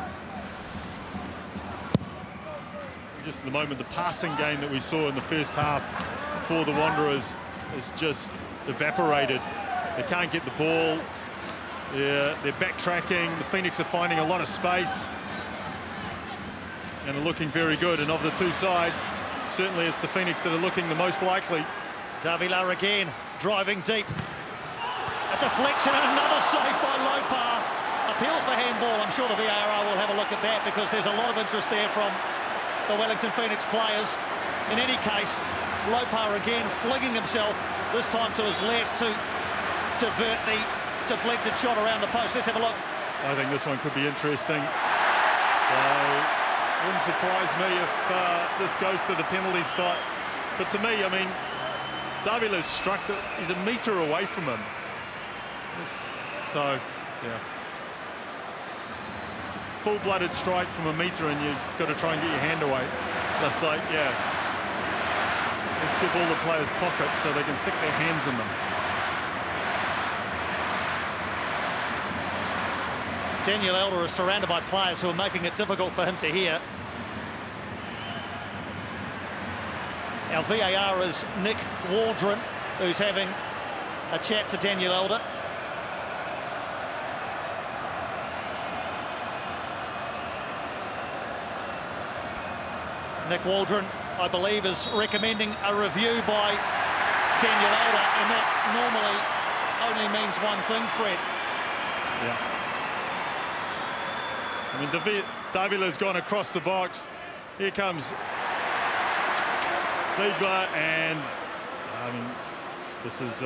Just at the moment, the passing game that we saw in the first half for the Wanderers has just evaporated. They can't get the ball. They're backtracking. The Phoenix are finding a lot of space and are looking very good. And of the two sides, certainly it's the Phoenix that are looking the most likely. Davila again, driving deep. A deflection and another save by Lopar. Appeals for handball. I'm sure the VAR will have a look at that, because there's a lot of interest there from the Wellington Phoenix players. In any case, Lopar again flinging himself, this time to his left, to divert the deflected shot around the post. Let's have a look. I think this one could be interesting. So, wouldn't surprise me if this goes to the penalty spot. But to me, I mean, Davila's struck it. He's a metre away from him. So, yeah. Full-blooded strike from a metre, and you've got to try and get your hand away. So it's like, yeah, let's give all the players pockets so they can stick their hands in them. Daniel Elder is surrounded by players who are making it difficult for him to hear. Our VAR is Nick Waldron, who's having a chat to Daniel Elder. Nick Waldron, I believe, is recommending a review by Daniel Elder, and that normally only means one thing, Fred. Yeah. I mean, Davila's gone across the box. Here comes Ziegler, and I mean, this is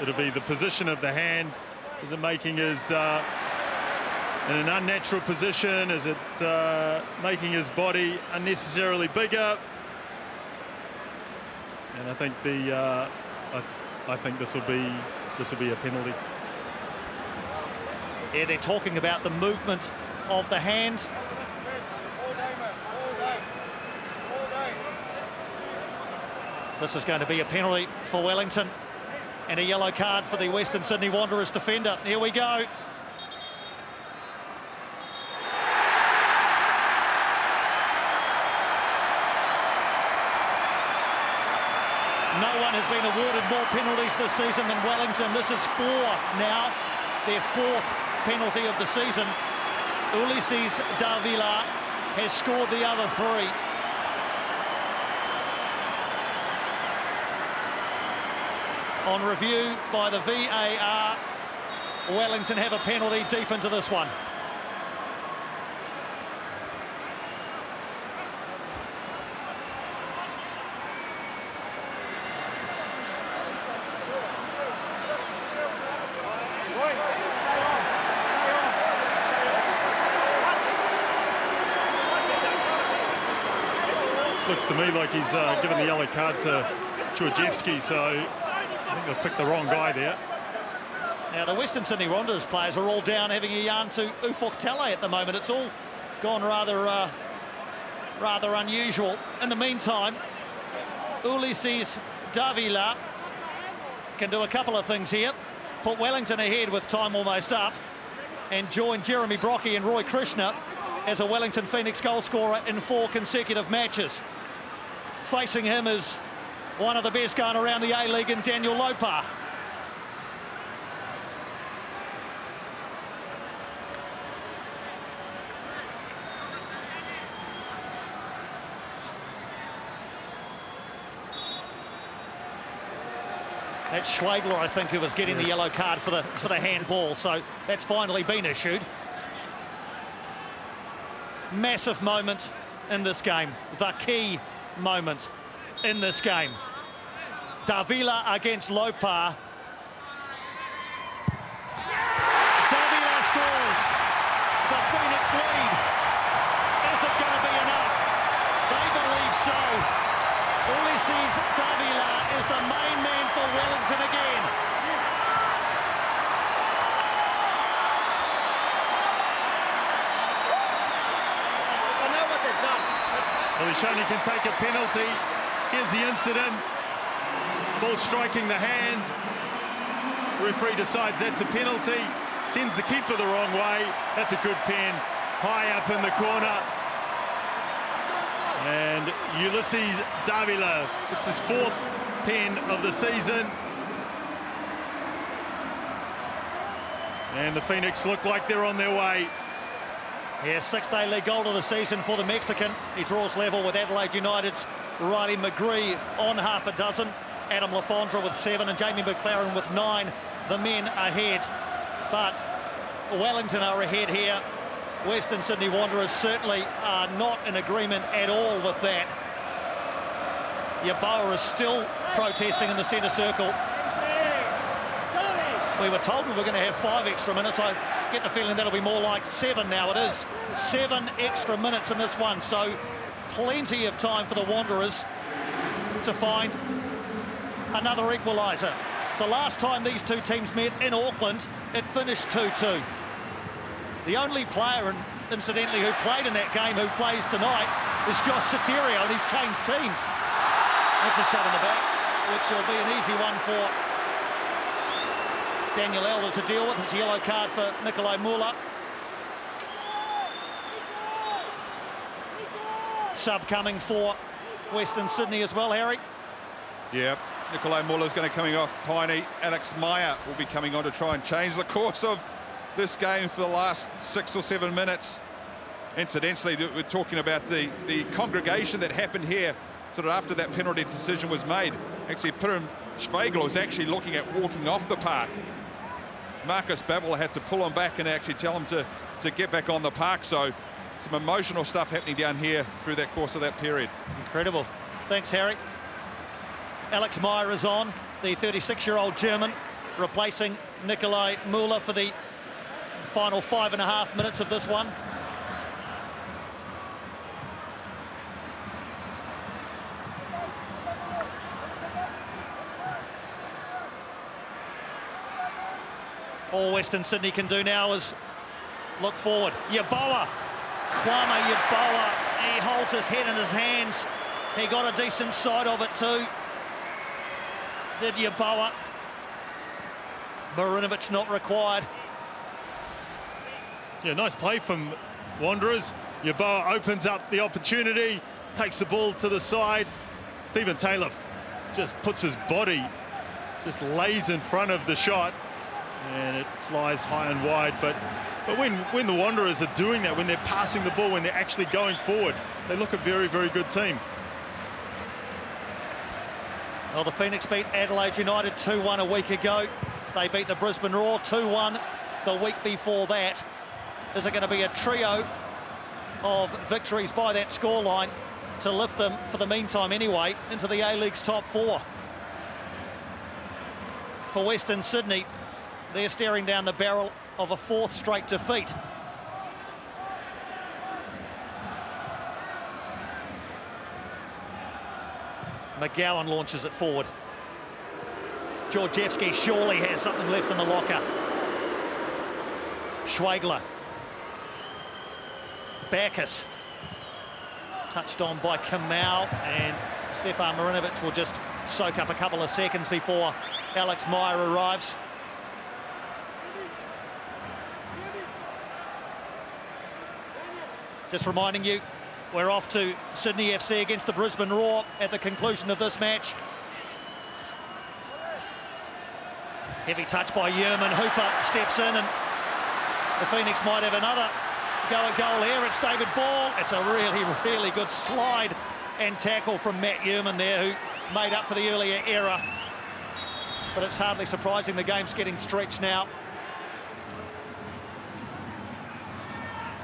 it'll be the position of the hand. Is it making his in an unnatural position? Is it making his body unnecessarily bigger? And I think I think this will be a penalty. Yeah, they're talking about the movement of the hand. This is going to be a penalty for Wellington and a yellow card for the Western Sydney Wanderers defender. Here we go. No one has been awarded more penalties this season than Wellington. This is 4 now, their 4th penalty of the season. Ulysses Davila has scored the other 3. On review by the VAR, Wellington have a penalty deep into this one. Looks to me like he's given the yellow card to Georgievski, so I think they've picked the wrong guy there. Now, the Western Sydney Wanderers players are all down having a yarn to Ufuk Talay at the moment. It's all gone rather unusual. In the meantime, Ulysses Davila can do a couple of things here. Put Wellington ahead with time almost up and join Jeremy Brockie and Roy Krishna as a Wellington Phoenix goal scorer in 4 consecutive matches. Facing him is one of the best going around the A-League in Daniel Lopar. That's Schwegler, I think, who was getting the yellow card for the handball, so that's finally been issued. Massive moment in this game, the key moment in this game. Davila against Lopar. Davila scores. The Phoenix lead. Is it going to be enough? They believe so. Ulysses Davila is the main man for Wellington again. Well, he's shown he can take a penalty. Here's the incident. Ball striking the hand. Referee decides that's a penalty. Sends the keeper the wrong way. That's a good pen. High up in the corner. And Ulysses Davila, it's his 4th pen of the season. And the Phoenix look like they're on their way. Yeah, 6th A-League goal of the season for the Mexican. He draws level with Adelaide United's Riley McGree on half a dozen. Adam Lafondra with 7 and Jamie McLaren with 9. The men ahead. But Wellington are ahead here. Western Sydney Wanderers certainly are not in agreement at all with that. Yeboah is still protesting in the centre circle. We were told we were going to have 5 extra minutes. I get the feeling that'll be more like 7 now. It is 7 extra minutes in this one, so plenty of time for the Wanderers to find another equaliser. The last time these two teams met in Auckland, it finished 2-2. The only player, incidentally, who played in that game who plays tonight is Josh Soterio, and he's changed teams. That's a shot in the back, which will be an easy one for Daniel Elder to deal with. It's a yellow card for Nikolai Muller. sub coming for Western Sydney as well, Harry. Yeah, Nikolai Muller's going to coming off Piney. Alex Meyer will be coming on to try and change the course of this game for the last 6 or 7 minutes. Incidentally, we're talking about the congregation that happened here sort of after that penalty decision was made. Actually, Piram Schwegel was actually looking at walking off the park. Marcus Babbel had to pull him back and actually tell him to get back on the park. So some emotional stuff happening down here through that course of that period. Incredible. Thanks, Harry. Alex Meyer is on, the 36-year-old German, replacing Nikolai Muller for the final 5.5 minutes of this one. All Western Sydney can do now is look forward. Yeboah, Kwame Yeboah, he holds his head in his hands. He got a decent side of it too. Did Yeboah. Marinovic not required. Yeah, nice play from Wanderers. Yeboah opens up the opportunity, takes the ball to the side. Stephen Taylor just puts his body, just lays in front of the shot, and it flies high and wide. But when the Wanderers are doing that, when they're passing the ball, when they're actually going forward, they look a very, very good team. Well, the Phoenix beat Adelaide United 2-1 a week ago. They beat the Brisbane Roar 2-1 the week before that. Is it going to be a trio of victories by that scoreline to lift them, for the meantime anyway, into the A-League's top 4? For Western Sydney, they're staring down the barrel of a 4th straight defeat. McGowan launches it forward. Georgievski surely has something left in the locker. Schwegler. Backus. Touched on by Kamau, and Stefan Marinovic will just soak up a couple of seconds before Alex Meyer arrives. Just reminding you, we're off to Sydney FC against the Brisbane Roar at the conclusion of this match. Heavy touch by Yerman. Hooper steps in, and the Phoenix might have another go at goal here. It's David Ball. It's a really, really good slide and tackle from Matt Yerman there, who made up for the earlier error. But it's hardly surprising the game's getting stretched now.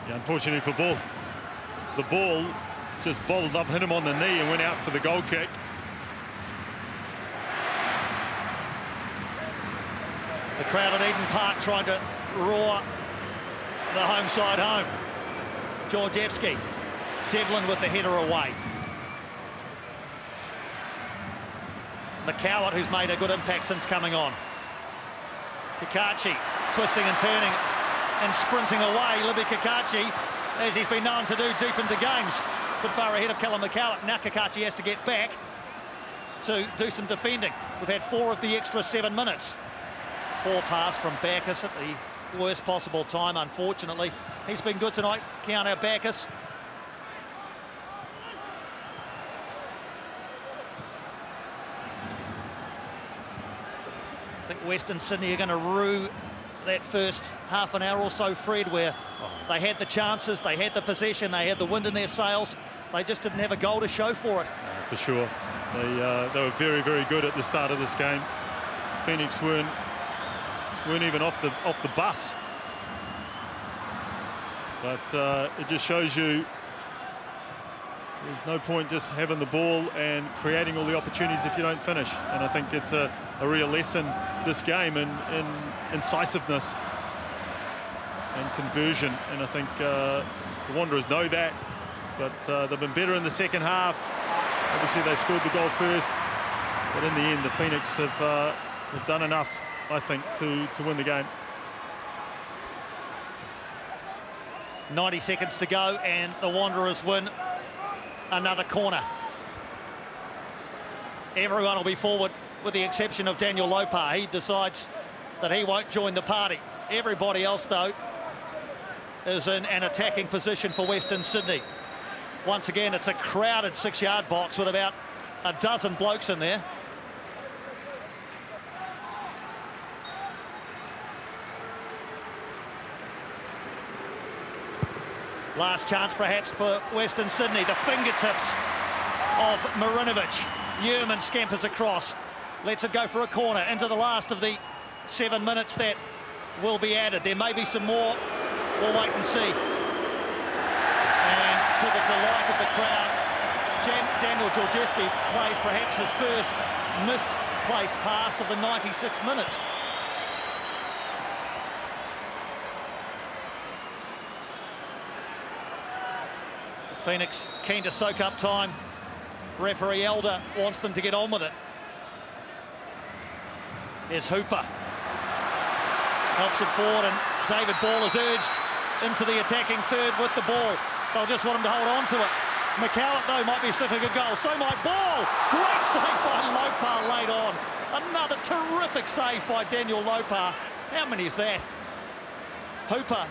Yeah, unfortunately for Ball, the ball just bobbled up, hit him on the knee, and went out for the goal kick. The crowd at Eden Park trying to roar the home side home. Georgievski. Devlin with the header away. McCowart, who's made a good impact since coming on. Kakachi twisting and turning and sprinting away. Libby Kakachi, as he's been known to do deep into games, but far ahead of Callum McCowart. Now Kakachi has to get back to do some defending. We've had 4 of the extra 7 minutes. Poor pass from Backus at the worst possible time, unfortunately. He's been good tonight, Keanu Backus. I think Western Sydney are going to rue that first half an hour or so, Fred, where they had the chances, they had the possession, they had the wind in their sails. They just didn't have a goal to show for it. For sure. They were very, very good at the start of this game. Phoenix weren't even off the bus. But it just shows you there's no point just having the ball and creating all the opportunities if you don't finish. And I think it's a real lesson this game in incisiveness and conversion. And I think the Wanderers know that, but they've been better in the second half. Obviously they scored the goal first, but in the end the Phoenix have done enough, I think, to win the game. 90 seconds to go, and the Wanderers win another corner. Everyone will be forward with the exception of Daniel Lopar. He decides that he won't join the party. Everybody else, though, is in an attacking position for Western Sydney. Once again, it's a crowded 6-yard box with about a dozen blokes in there. Last chance perhaps for Western Sydney. The fingertips of Marinovic. Yearman scampers across. Lets it go for a corner into the last of the 7 minutes that will be added. There may be some more. We'll wait and see. And to the delight of the crowd, Daniel Georgievski plays perhaps his first misplaced pass of the 96 minutes. Phoenix keen to soak up time. Referee Elder wants them to get on with it. Here's Hooper. Helps it forward, and David Ball is urged into the attacking third with the ball. They'll just want him to hold on to it. McCallum, though, might be sniffing a goal. So might Ball. Great save by Lopar late on. Another terrific save by Daniel Lopar. How many is that? Hooper,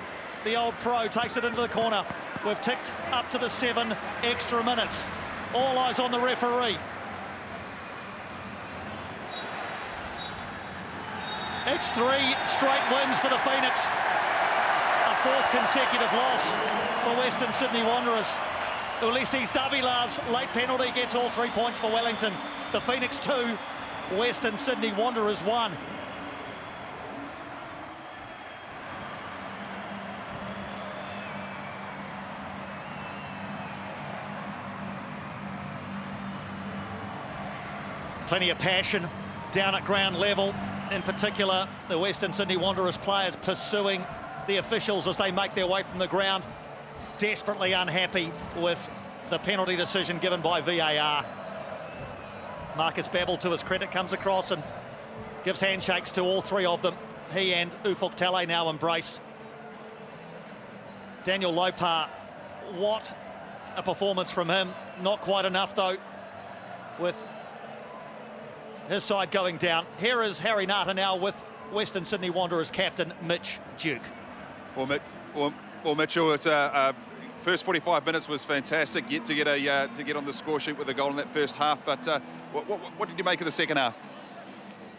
the old pro, takes it into the corner. We've ticked up to the 7 extra minutes. All eyes on the referee. It's 3 straight wins for the Phoenix. A 4th consecutive loss for Western Sydney Wanderers. Ulysses Davila's late penalty gets all 3 points for Wellington. The Phoenix 2, Western Sydney Wanderers 1. Plenty of passion down at ground level. In particular, the Western Sydney Wanderers players pursuing the officials as they make their way from the ground. Desperately unhappy with the penalty decision given by VAR. Marcus Babbel, to his credit, comes across and gives handshakes to all 3 of them. He and Ufuk Talay now embrace. Daniel Lopar, what a performance from him. Not quite enough, though, with his side going down. Here is Harry Nata now with Western Sydney Wanderers captain Mitch Duke. Well, Mitchell, it's first 45 minutes was fantastic. Yet to get on the score sheet with a goal in that first half. But what did you make of the second half?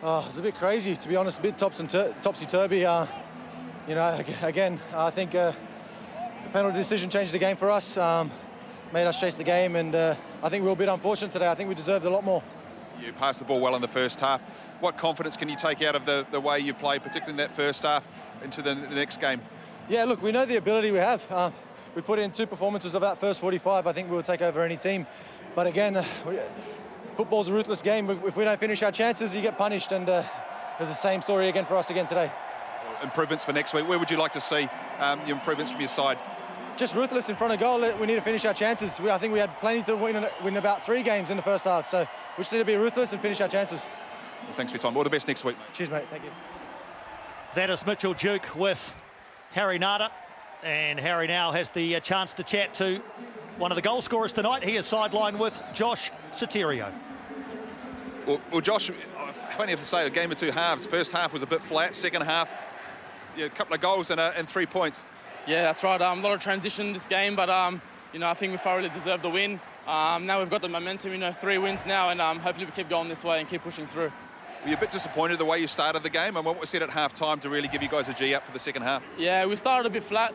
Oh, it was a bit crazy, to be honest. A bit topsy-turvy. You know, again, I think the penalty decision changed the game for us. Made us chase the game, and I think we were a bit unfortunate today. I think we deserved a lot more. You passed the ball well in the first half. What confidence can you take out of the way you played, particularly in that first half, into the next game? Yeah, look, we know the ability we have. We put in 2 performances of that first 45. I think we'll take over any team. But again, football's a ruthless game. If we don't finish our chances, you get punished. And there's the same story again for us again today. Improvements for next week. Where would you like to see the improvements from your side? Just ruthless in front of goal. We need to finish our chances. I think we had plenty to win about 3 games in the first half. So we just need to be ruthless and finish our chances. Well, thanks for your time. All the best next week, mate. Cheers, mate. Thank you. That is Mitchell Duke with Harry Nata. And Harry now has the chance to chat to one of the goal scorers tonight. He is sidelined with Josh Soterio. Well, Josh, I only have to say a game of 2 halves. First half was a bit flat. Second half, a couple of goals and 3 points. Yeah, that's right. A lot of transition in this game, but you know, I think we thoroughly deserved the win. Now we've got the momentum, you know, 3 wins now, and hopefully we keep going this way and keep pushing through. Were you a bit disappointed the way you started the game, and what was said at half-time to really give you guys a G up for the second half? Yeah, we started a bit flat.